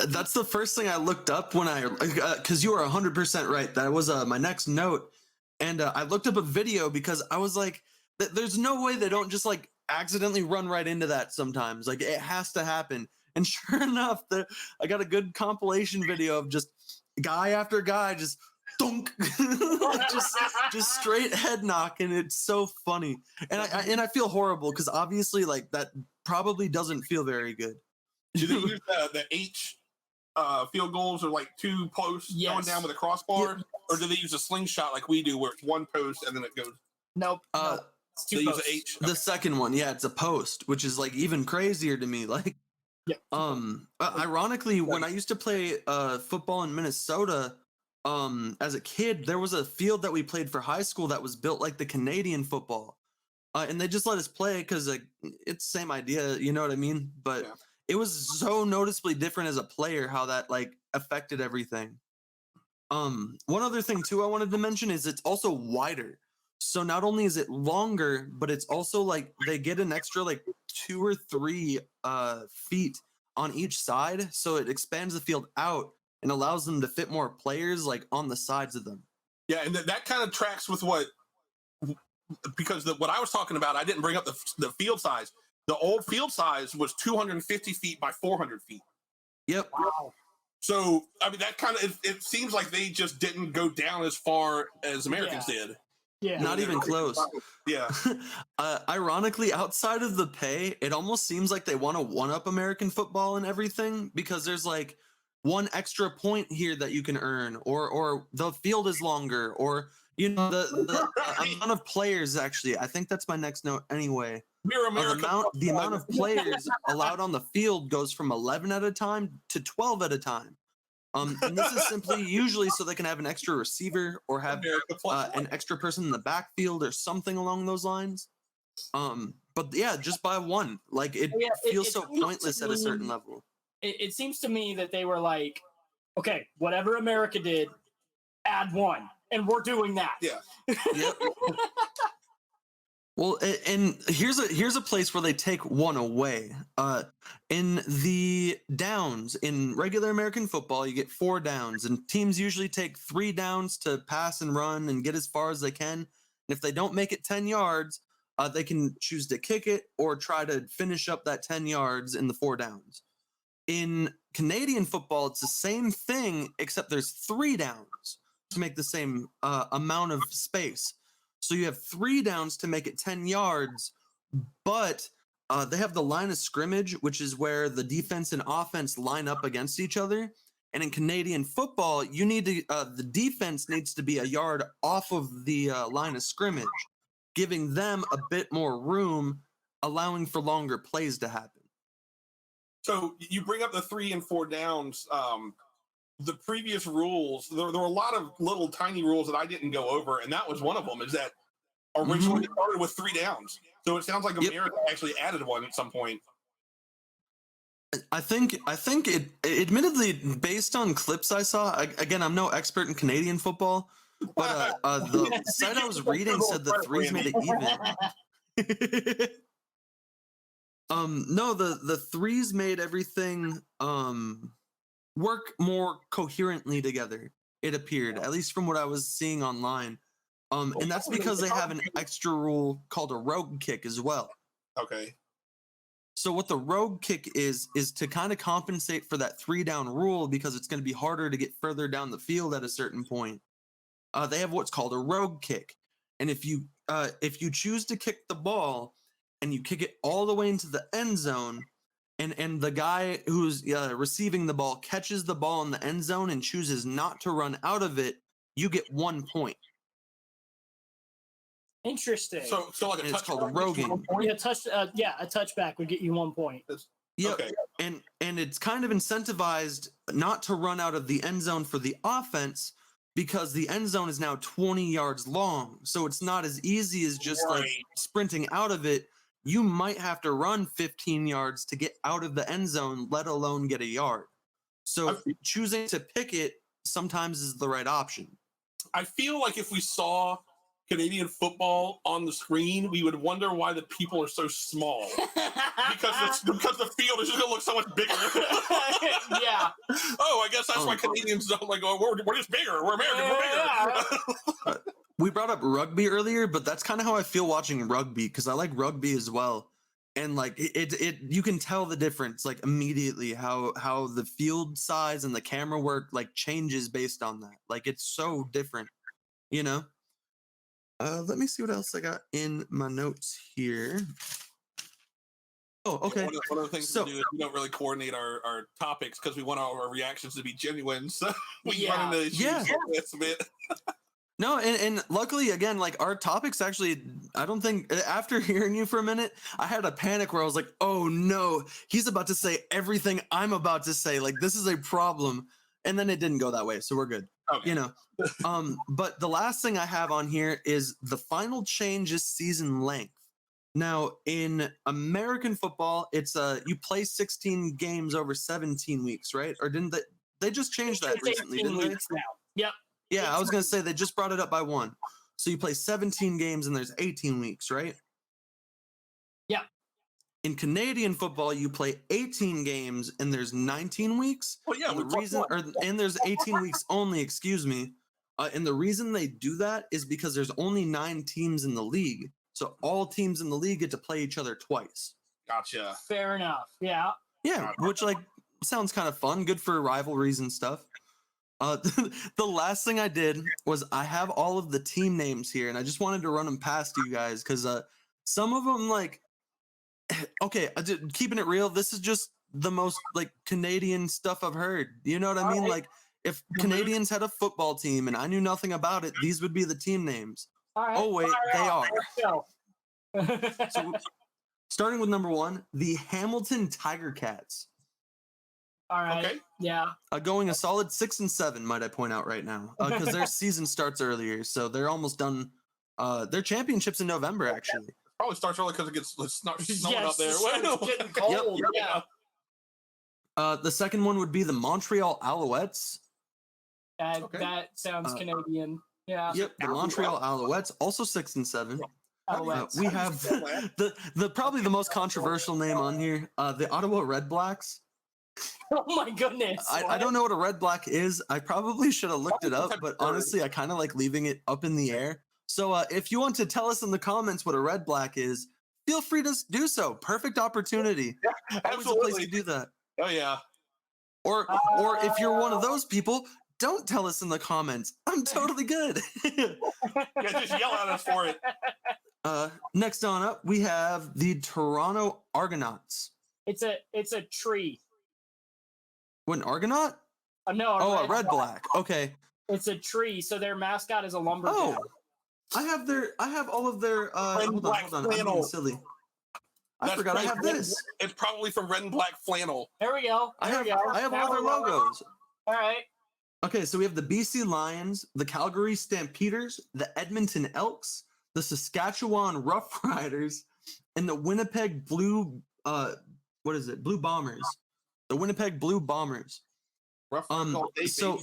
that's the first thing I looked up when because you are 100% right. That was my next note. And I looked up a video because I was like, there's no way they don't just like accidentally run right into that sometimes. Like it has to happen. And sure enough, I got a good compilation video of just guy after guy just thunk, just straight head knock, and it's so funny. And I feel horrible because obviously like that probably doesn't feel very good. Do they use the H field goals or like two posts going down with a crossbar, or do they use a slingshot like we do where it's one post and then it goes? Nope. They use the H. The second one, yeah, it's a post, which is like even crazier to me. Like, ironically, when I used to play football in Minnesota, as a kid, there was a field that we played for high school that was built like the Canadian football, and they just let us play because like it's the same idea, you know what I mean? But it was so noticeably different as a player how that like affected everything. One other thing too I wanted to mention is it's also wider. So not only is it longer, but it's also like they get an extra like 2 or 3 feet on each side. So it expands the field out and allows them to fit more players like on the sides of them. Yeah, and that kind of tracks with because what I was talking about, I didn't bring up the field size. The old field size was 250 feet by 400 feet. Yep. Wow. So, I mean, that kind of, it seems like they just didn't go down as far as Americans did. Yeah. Not even close. Yeah. Ironically, outside of the pay, it almost seems like they want to one-up American football and everything because there's like one extra point here that you can earn, or the field is longer, or you know the amount of players. Actually, I think that's my next note anyway. We're America. The amount of players allowed on the field goes from 11 at a time to 12 at a time. And this is simply usually so they can have an extra receiver or have an extra person in the backfield or something along those lines. But yeah, just by one, like it feels so pointless at a certain level. It seems to me that they were like, okay, whatever America did, add one, and we're doing that. Yeah. Yep. Well, and here's a place where they take one away. In the downs in regular American football, you get 4 downs, and teams usually take 3 downs to pass and run and get as far as they can. And if they don't make it 10 yards, they can choose to kick it or try to finish up that 10 yards in the 4 downs. In Canadian football, it's the same thing, except there's 3 downs to make the same amount of space. So you have 3 downs to make it 10 yards, but they have the line of scrimmage, which is where the defense and offense line up against each other. And in Canadian football, you need to the defense needs to be a yard off of the line of scrimmage, giving them a bit more room, allowing for longer plays to happen. So you bring up the 3 and 4 downs. The previous rules, there were a lot of little tiny rules that I didn't go over, and that was one of them. Is that originally started with 3 downs, so it sounds like America actually added one at some point. I think it, admittedly, based on clips I saw. Again, I'm no expert in Canadian football, but the site I was reading said the 3s made it even. No, the 3s made everything work more coherently together, it appeared, at least from what I was seeing online. And that's because they have an extra rule called a rogue kick as well. Okay. So what the rogue kick is to kind of compensate for that 3 down rule, because it's going to be harder to get further down the field at a certain point. They have what's called a rogue kick. And if you choose to kick the ball and you kick it all the way into the end zone, and the guy who's receiving the ball catches the ball in the end zone and chooses not to run out of it, you get 1 point. Interesting. So like it's called a roguing. A touchback would get you 1 point. Yeah, okay. And it's kind of incentivized not to run out of the end zone for the offense, because the end zone is now 20 yards long. So it's not as easy as just like sprinting out of it. You might have to run 15 yards to get out of the end zone, let alone get a yard. So choosing to pick it sometimes is the right option. I feel like if we saw Canadian football on the screen, we would wonder why the people are so small. because the field is just gonna look so much bigger. Yeah. Oh, I guess that's why Canadians don't like. Oh, we're just bigger. We're American. We're bigger. We brought up rugby earlier, but that's kind of how I feel watching rugby because I like rugby as well. And like it you can tell the difference like immediately how the field size and the camera work like changes based on that. Like it's so different, you know. Let me see what else I got in my notes here. Oh, okay. One of the things we do is we don't really coordinate our topics because we want our reactions to be genuine. So we run into issues a bit. No, and luckily, again, like our topics actually, I don't think, after hearing you for a minute, I had a panic where I was like, oh no, he's about to say everything I'm about to say. Like, this is a problem. And then it didn't go that way. So we're good. Okay. You know, but the last thing I have on here is the final change is season length. Now, in American football, it's you play 16 games over 17 weeks, right? Or didn't they just changed that recently, didn't they? Now. Yep. Yeah, I was going to say they just brought it up by one. So you play 17 games and there's 18 weeks, right? Yeah. In Canadian football, you play 18 games and there's 19 weeks. Well, yeah, and there's 18 weeks only, excuse me. And the reason they do that is because there's only 9 teams in the league. So all teams in the league get to play each other twice. Gotcha. Fair enough. Yeah. Yeah, which like sounds kind of fun, good for rivalries and stuff. The last thing I did was I have all of the team names here, and I just wanted to run them past you guys because some of them like, okay, keeping it real, this is just the most like Canadian stuff I've heard. You know what I mean? Like if Canadians had a football team and I knew nothing about it, these would be the team names. Right, oh wait, they are. So, starting with number 1, the Hamilton Tiger Cats. all right. Okay. Yeah. Going a solid 6 and 7, might I point out right now, because their season starts earlier, so they're almost done. Their championships in November, actually. Probably starts early because it gets snowing Yes, up there. it's getting cold. Yep. Yeah. The second one would be the Montreal Alouettes. That sounds Canadian. Yeah. Yep, the Montreal Alouettes, also 6 and 7. Alouettes. We have the probably the most controversial name on here, the Ottawa Red Blacks. Oh my goodness. I don't know what a red black is. I probably should have looked it up, but honestly, I kind of like leaving it up in the air. So if you want to tell us in the comments what a red black is, feel free to do so. Perfect opportunity. Yeah, always a place to do that. Oh yeah. Or if you're one of those people, don't tell us in the comments. I'm totally good. Yeah, just yell at us for it. Next on up, we have the Toronto Argonauts. It's a tree. What, an Argonaut? No. A red black. Okay. It's a tree. So their mascot is a lumberjack. Oh, I have all of their. Hold on. I'm being silly. I forgot I have this. It's probably from Red and Black Flannel. There we go. I have all their logos. All right. Okay, so we have the BC Lions, the Calgary Stampeders, the Edmonton Elks, the Saskatchewan Roughriders, and the Winnipeg Blue. Blue Bombers. The Winnipeg Blue Bombers. So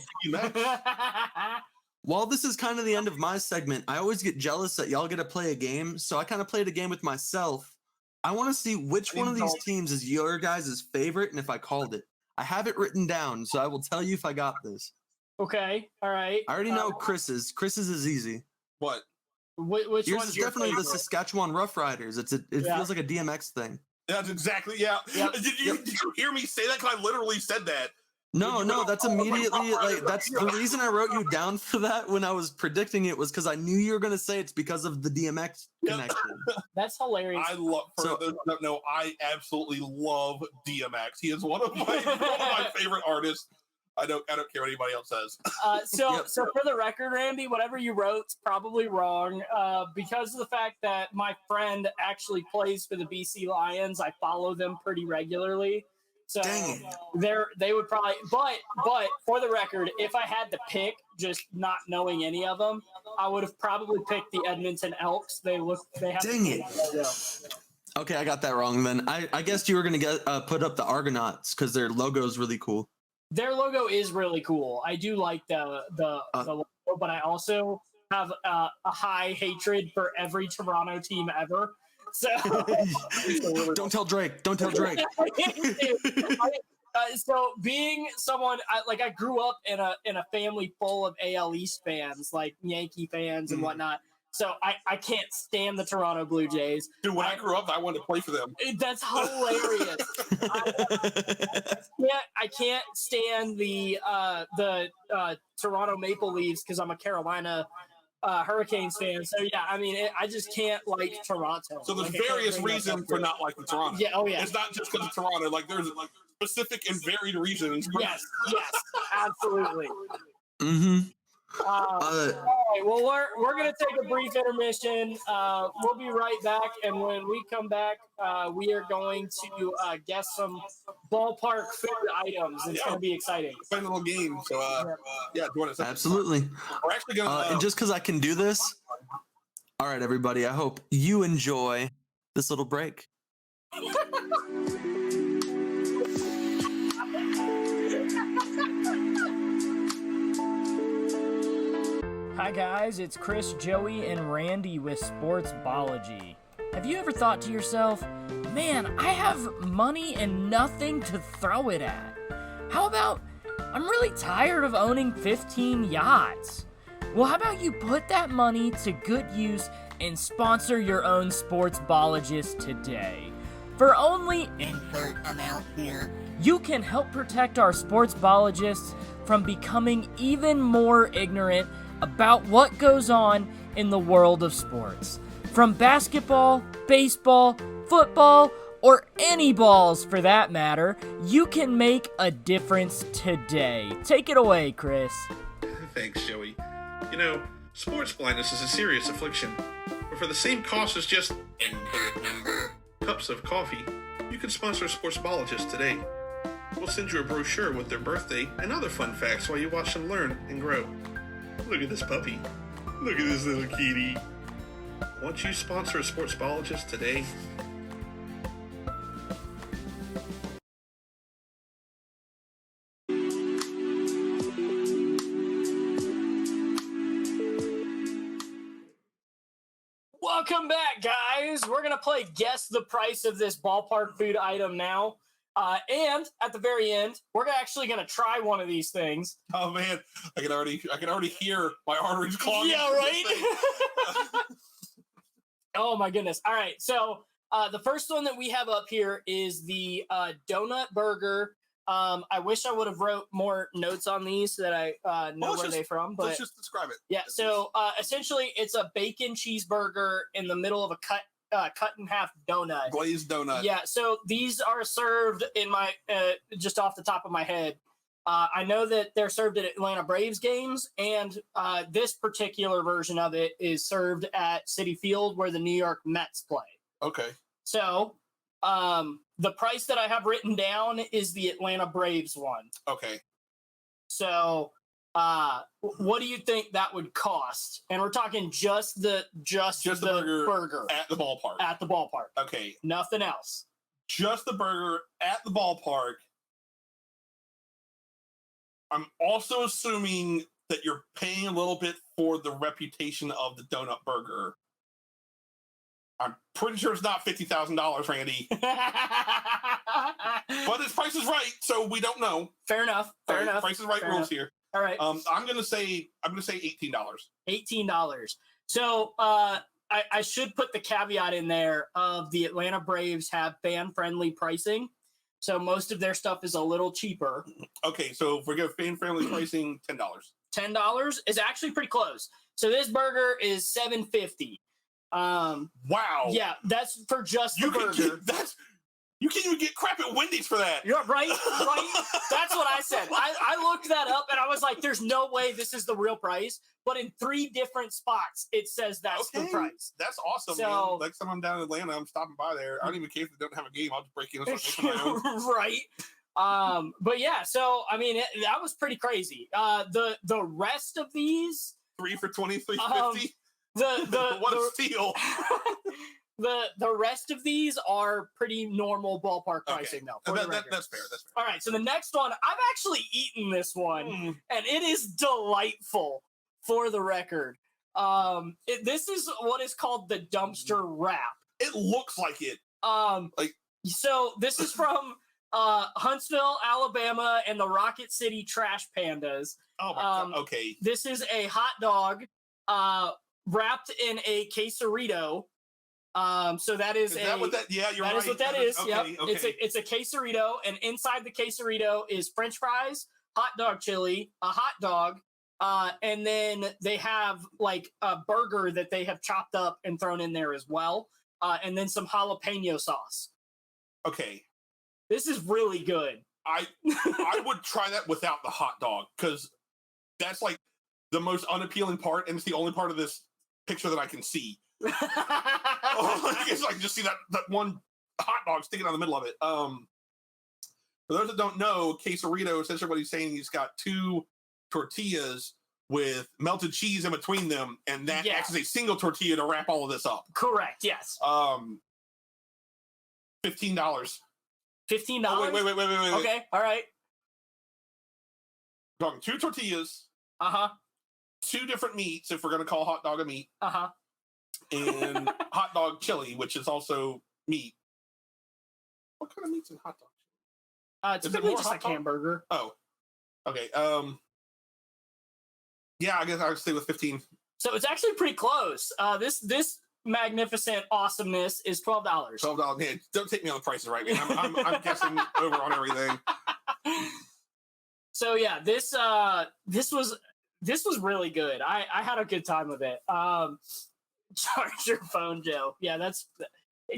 while this is kind of the end of my segment, I always get jealous that y'all get to play a game. So I kind of played a game with myself. I want to see which one of these teams is your guys' favorite and if I called it. I have it written down, so I will tell you if I got this. Okay. All right. I already know Chris's. Chris's is easy. What? Which Yours one's is your definitely favorite? the Saskatchewan Roughriders. It feels like a DMX thing. That's exactly, yeah. Yep. Did you hear me say that? Because I literally said that. No, that's immediately like that's the reason I wrote you down for that when I was predicting it was because I knew you were gonna say it's because of the DMX connection. That's hilarious. I absolutely love DMX. He is one of my favorite artists. I don't care what anybody else says. So for the record, Randy, whatever you wrote's probably wrong. Because of the fact that my friend actually plays for the BC Lions, I follow them pretty regularly. So they would probably, but for the record, if I had to pick, just not knowing any of them, I would have probably picked the Edmonton Elks. They have. Dang it. Okay, I got that wrong then. I guessed you were gonna put up the Argonauts because their logo is really cool. Their logo is really cool. I do like the logo, but I also have a high hatred for every Toronto team ever. So Don't tell Drake. Don't tell Drake. So being someone I grew up in a family full of AL East fans, like Yankee fans and whatnot. So I can't stand the Toronto Blue Jays. Dude, when I grew up, I wanted to play for them. That's hilarious. I can't stand the Toronto Maple Leafs because I'm a Carolina Hurricanes fan. So yeah, I mean, I just can't like Toronto. So there's Like, various reasons for not liking Toronto. Yeah, oh yeah. It's not just because of Toronto. Like there's like specific and varied reasons. Yes, absolutely. Mm-hmm. All right, well, we're gonna take a brief intermission. We'll be right back, and when we come back, we are going to guess some ballpark food items. It's gonna be exciting. Fun little game. So join us. Absolutely. We're actually gonna. And just because I can do this, all right, everybody. I hope you enjoy this little break. Hi guys, it's Chris, Joey, and Randy with Sportsballogy. Have you ever thought to yourself, man, I have money and nothing to throw it at? How about, I'm really tired of owning 15 yachts? Well, how about you put that money to good use and sponsor your own sportsbologist today? For only insert amount here, you can help protect our sportsbologists from becoming even more ignorant about what goes on in the world of sports. From basketball, baseball, football, or any balls for that matter, you can make a difference today. Take it away, Chris. Thanks, Joey. You know, sports blindness is a serious affliction, but for the same cost as just cups of coffee, you can sponsor a sportsbologist today. We'll send you a brochure with their birthday and other fun facts while you watch them learn and grow. Look at this puppy. Look at this little kitty. Won't you sponsor a sportsbologist today? Welcome back, guys. We're going to play Guess the Price of this ballpark food item now. And at the very end, we're actually going to try one of these things. Oh man, I can already hear my arteries clogging. Yeah, right? Oh my goodness. All right. So the first one that we have up here is the donut burger. I wish I would have wrote more notes on these so that I know where they're from. But let's just describe it. Yeah. So essentially, it's a bacon cheeseburger in the middle of a cut in half donut. Glazed donut. Yeah. So these are served in my just off the top of my head. I know that they're served at Atlanta Braves games, and this particular version of it is served at Citi Field where the New York Mets play. Okay. So the price that I have written down is the Atlanta Braves one. Okay. So what do you think that would cost? And we're talking just the burger at the ballpark. At the ballpark. Okay. Nothing else. Just the burger at the ballpark. I'm also assuming that you're paying a little bit for the reputation of the donut burger. I'm pretty sure it's not $50,000, Randy. But his price is right, so we don't know. Fair enough. Fair enough. Price is right rules here. All right. I'm gonna say $18. $18. So I should put the caveat in there of the Atlanta Braves have fan-friendly pricing. So most of their stuff is a little cheaper. Okay, so if we go fan-friendly pricing, $10. $10 is actually pretty close. So this burger is $7.50. Wow. Yeah, that's for just the burger. You can't even get crap at Wendy's for that. You're right. That's what I said. I looked that up and I was like, there's no way this is the real price. But in 3 different spots, it says that's the price. That's awesome, so, man. Next time I'm down in Atlanta, I'm stopping by there. I don't even care if they don't have a game. I'll just break in and start making my own. Right. But yeah, so, I mean, that was pretty crazy. The rest of these. 3 for $23.50. What a steal. The rest of these are pretty normal ballpark pricing, though. That's fair. All right, so the next one, I've actually eaten this one, and it is delightful, for the record. This is what is called the dumpster wrap. It looks like it. So this is from Huntsville, Alabama, and the Rocket City Trash Pandas. Oh my god. Okay. This is a hot dog wrapped in a quesarito. So that is that what that? Yeah, you're right. That is what that is. Okay, Yep. okay. It's a quesarito, and inside the quesarito is French fries, hot dog chili, a hot dog, and then they have like a burger that they have chopped up and thrown in there as well, and then some jalapeno sauce. Okay. This is really good. I would try that without the hot dog because that's like the most unappealing part, and it's the only part of this picture that I can see. It's like just see that one hot dog sticking out the middle of it. For those that don't know, quesarito, essentially what he's saying, he's got two tortillas with melted cheese in between them, and that acts as a single tortilla to wrap all of this up. Correct. Yes. $15. $15. Oh, wait. Okay. All right. Talking 2 tortillas. Uh-huh. 2 different meats, if we're going to call hot dog a meat. Uh-huh. And hot dog chili, which is also meat. What kind of meat's in hot dog? It's typically just like hamburger. Oh. Okay. Yeah, I guess I would stay with 15. So it's actually pretty close. This magnificent awesomeness is $12. $12. Man, don't take me on the prices right, man. I'm guessing over on everything. So yeah, this was really good. I had a good time with it. Charge your phone, Joe. Yeah,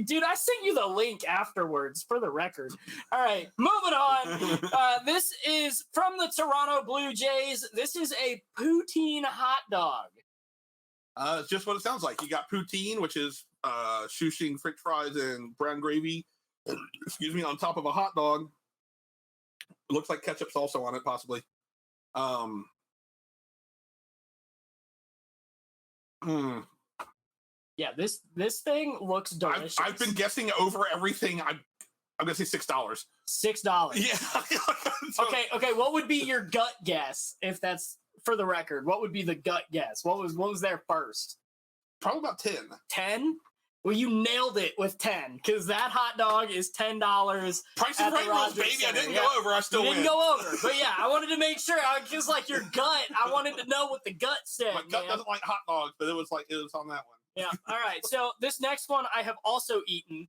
dude, I sent you the link afterwards for the record. All right, moving on. This is from the Toronto Blue Jays. This is a poutine hot dog. It's just what it sounds like. You got poutine, which is shoestring French fries and brown gravy, excuse me, on top of a hot dog. It looks like ketchup's also on it, possibly. Yeah, this thing looks delicious. I've been guessing over everything. I'm gonna say $6. $6. Yeah. Okay. What would be your gut guess if that's for the record? What would be the gut guess? What was there first? Probably about 10. 10? Well, you nailed it with 10 because that hot dog is $10. Price is right rules, baby. Center. I didn't go over. I still win. Didn't go over, but yeah, I wanted to make sure. Because like your gut, I wanted to know what the gut said. My gut doesn't like hot dogs, but it was on that one. Yeah. All right. So this next one I have also eaten.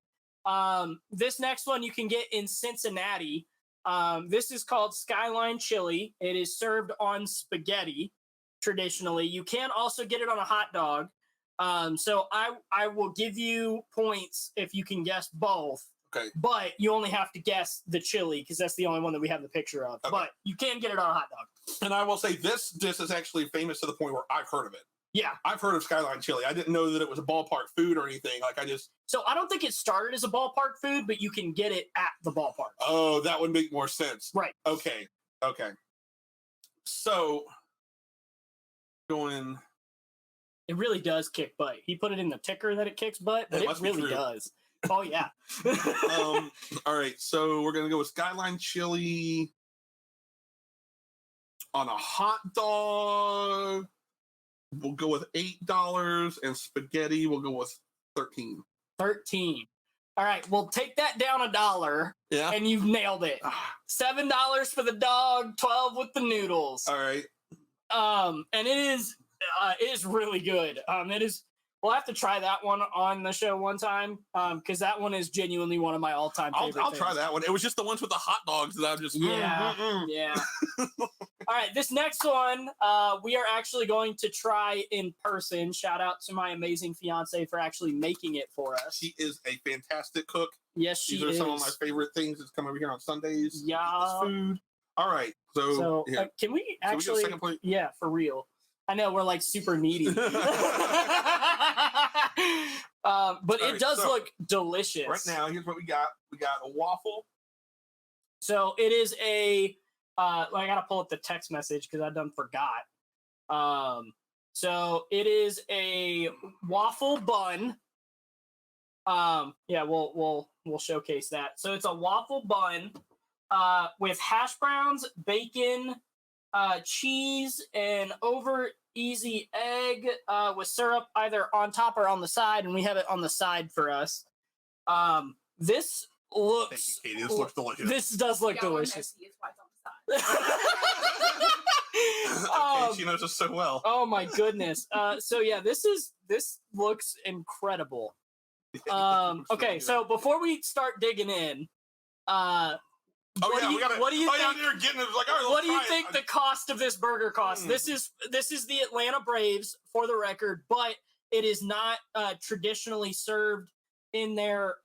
This next one you can get in Cincinnati. This is called Skyline Chili. It is served on spaghetti traditionally. You can also get it on a hot dog. So I will give you points if you can guess both. Okay. But you only have to guess the chili because that's the only one that we have the picture of. Okay. But you can get it on a hot dog. And I will say this dish is actually famous to the point where I've heard of it. Yeah. I've heard of Skyline Chili. I didn't know that it was a ballpark food or anything. So I don't think it started as a ballpark food, but you can get it at the ballpark. Oh, that would make more sense. Right. Okay. So, going... It really does kick butt. He put it in the ticker that it kicks butt, but it really does. Oh, yeah. All right. So we're going to go with Skyline Chili on a hot dog. We'll go with $8, and spaghetti we'll go with 13. 13. All right, well, take that down $1. Yeah. And you've nailed it. $7 for the dog, 12 with the noodles. All right. And it is really good. We'll have to try that one on the show one time because that one is genuinely one of my all-time favorite I'll things. try that one. It was just the ones with the hot dogs that I'm just... Yeah. All right, this next one, we are actually going to try in person. Shout out to my amazing fiance for actually making it for us. She is a fantastic cook. Yes, she is. These are some of my favorite things that's come over here on Sundays. Yeah. Food. All right. So can we actually... get a second plate? Yeah, for real. I know we're like super needy. But it does look delicious. Right now, here's what we got. We got a waffle. So it is I gotta pull up the text message because I done forgot. So it is a waffle bun. We'll showcase that. So it's a waffle bun with hash browns, bacon, cheese, and over easy egg with syrup either on top or on the side, and we have it on the side for us. This looks. Thank you, Katie. This looks delicious. This does look delicious. Okay, she knows us so well. Oh my goodness. So yeah, this looks incredible. Okay, so before we start digging in, what do you think? What do you think the cost of this burger costs? This is the Atlanta Braves for the record, but it is not traditionally served in their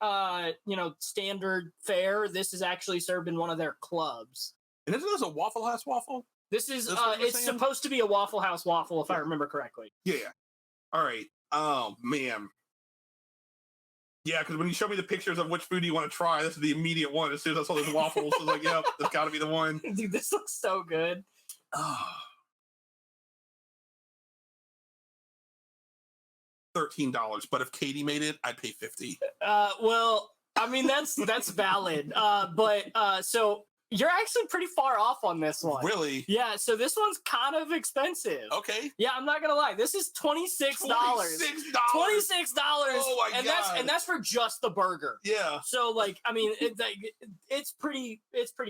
standard fare. This is actually served in one of their clubs. And isn't this a Waffle House waffle? This is it's supposed to be a Waffle House waffle, if I remember correctly. Yeah. All right. Oh man. Yeah, because when you showed me the pictures of which food you want to try, this is the immediate one. As soon as I saw those waffles, I was like, "Yep, that's got to be the one." Dude, this looks so good. $13, but if Katie made it, I'd pay $50. Well, I mean that's valid. But so you're actually pretty far off on this one. Really? Yeah. So this one's kind of expensive. Okay. Yeah, I'm not gonna lie. This is $26. $26. Oh my God. And that's for just the burger. Yeah. So like, I mean, it's pretty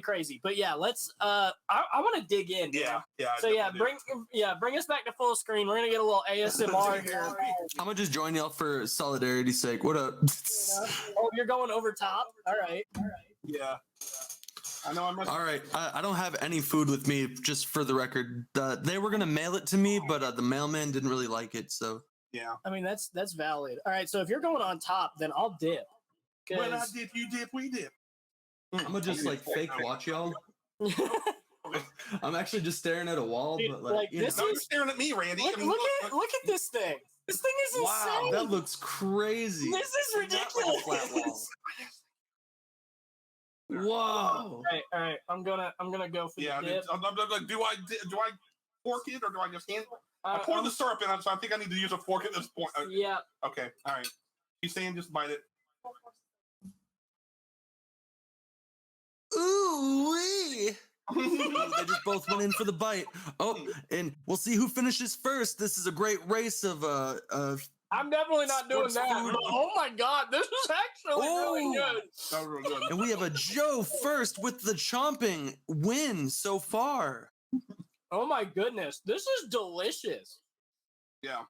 crazy. But yeah, let's. I want to dig in. Yeah. Yeah. So yeah, bring us back to full screen. We're gonna get a little ASMR here. I'm gonna just join y'all for solidarity's sake. What up? Oh, you're going over top. All right. Yeah. I know. All right. I don't have any food with me, just for the record. They were going to mail it to me, but the mailman didn't really like it, so. Yeah. I mean, that's valid. All right, so if you're going on top, then I'll dip. When I dip, you dip, we dip. I'm going to just, fake watch y'all. I'm actually just staring at a wall, dude, but, like, you're staring at me, Randy. Look at this thing. This thing is insane. Wow, that looks crazy. This is ridiculous. Whoa! All right. I'm gonna go for the dip. I'm like, do I fork it or do I just hand? I poured the syrup in, so I think I need to use a fork at this point. Yeah. Okay. All right. He's saying just bite it. Ooh wee! They just both went in for the bite. Oh, and we'll see who finishes first. This is a great race of I'm definitely not doing that. But, oh my God, this is actually really good. That was real good. And we have a Joe first with the chomping win so far. Oh my goodness, this is delicious. Yeah.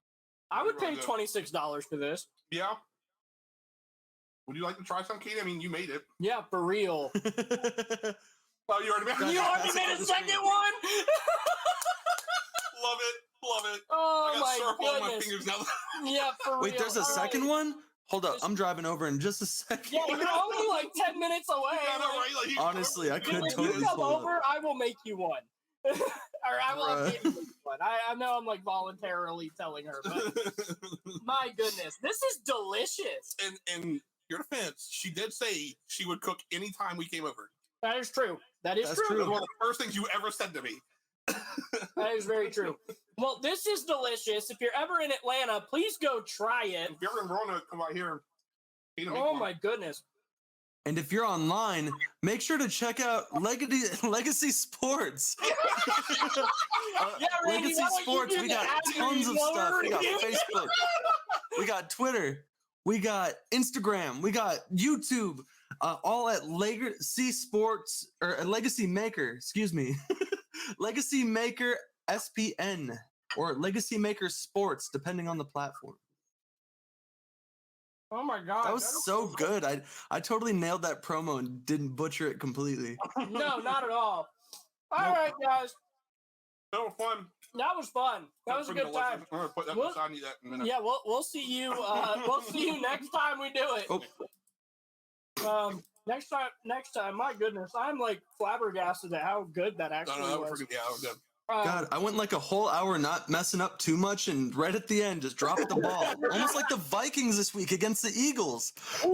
I would pay $26 for this. Yeah. Would you like to try some, Katie? I mean, you made it. Yeah, for real. Oh, you already made it. You already made a second one? Love it. Oh I got my syrup all goodness. over my fingers now. Yeah, for real. Wait, there's a All second right. one? Hold up, I'm driving over in just a second. Yeah, you're only like 10 minutes away. Yeah, no, right? Like, Honestly, I could If totally you come pull over, it. I will make you one. Or I will make you one. I know I'm like voluntarily telling her, but my goodness, this is delicious. In your defense, she did say she would cook anytime we came over. That is true. That's That's one of the first things you ever said to me. That is very true. Well, this is delicious. If you're ever in Atlanta, please go try it. If you're ever in Verona, come out here. Oh my goodness. And if you're online, make sure to check out Legacy Sports. Yeah, Randy, Legacy Sports, we got tons of stuff. We got Facebook, we got Twitter, we got Instagram, we got YouTube, all at Legacy Sports, or Legacy Maker, excuse me. Legacy Maker SPN, or Legacy Maker Sports, depending on the platform. Oh my God. That was so good. I totally nailed that promo and didn't butcher it completely. No, not at all. All right, guys. That was fun. That was fun. That was a good time. I'm gonna put that beside you in a minute. Yeah, we'll see you. We'll see you next time we do it. Oh. Next time. My goodness, I'm like flabbergasted at how good that actually that was. was pretty, yeah, that was good. God, I went like a whole hour not messing up too much, and right at the end, just dropped the ball. Almost like the Vikings this week against the Eagles. Whoa!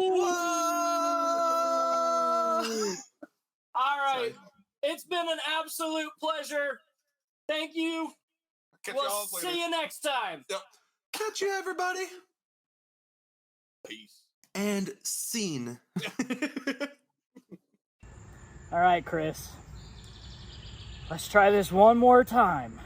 All right. It's been an absolute pleasure. Thank you. We'll see you next time. Yep. Catch you, everybody. Peace. And scene. All right, Chris. Let's try this one more time.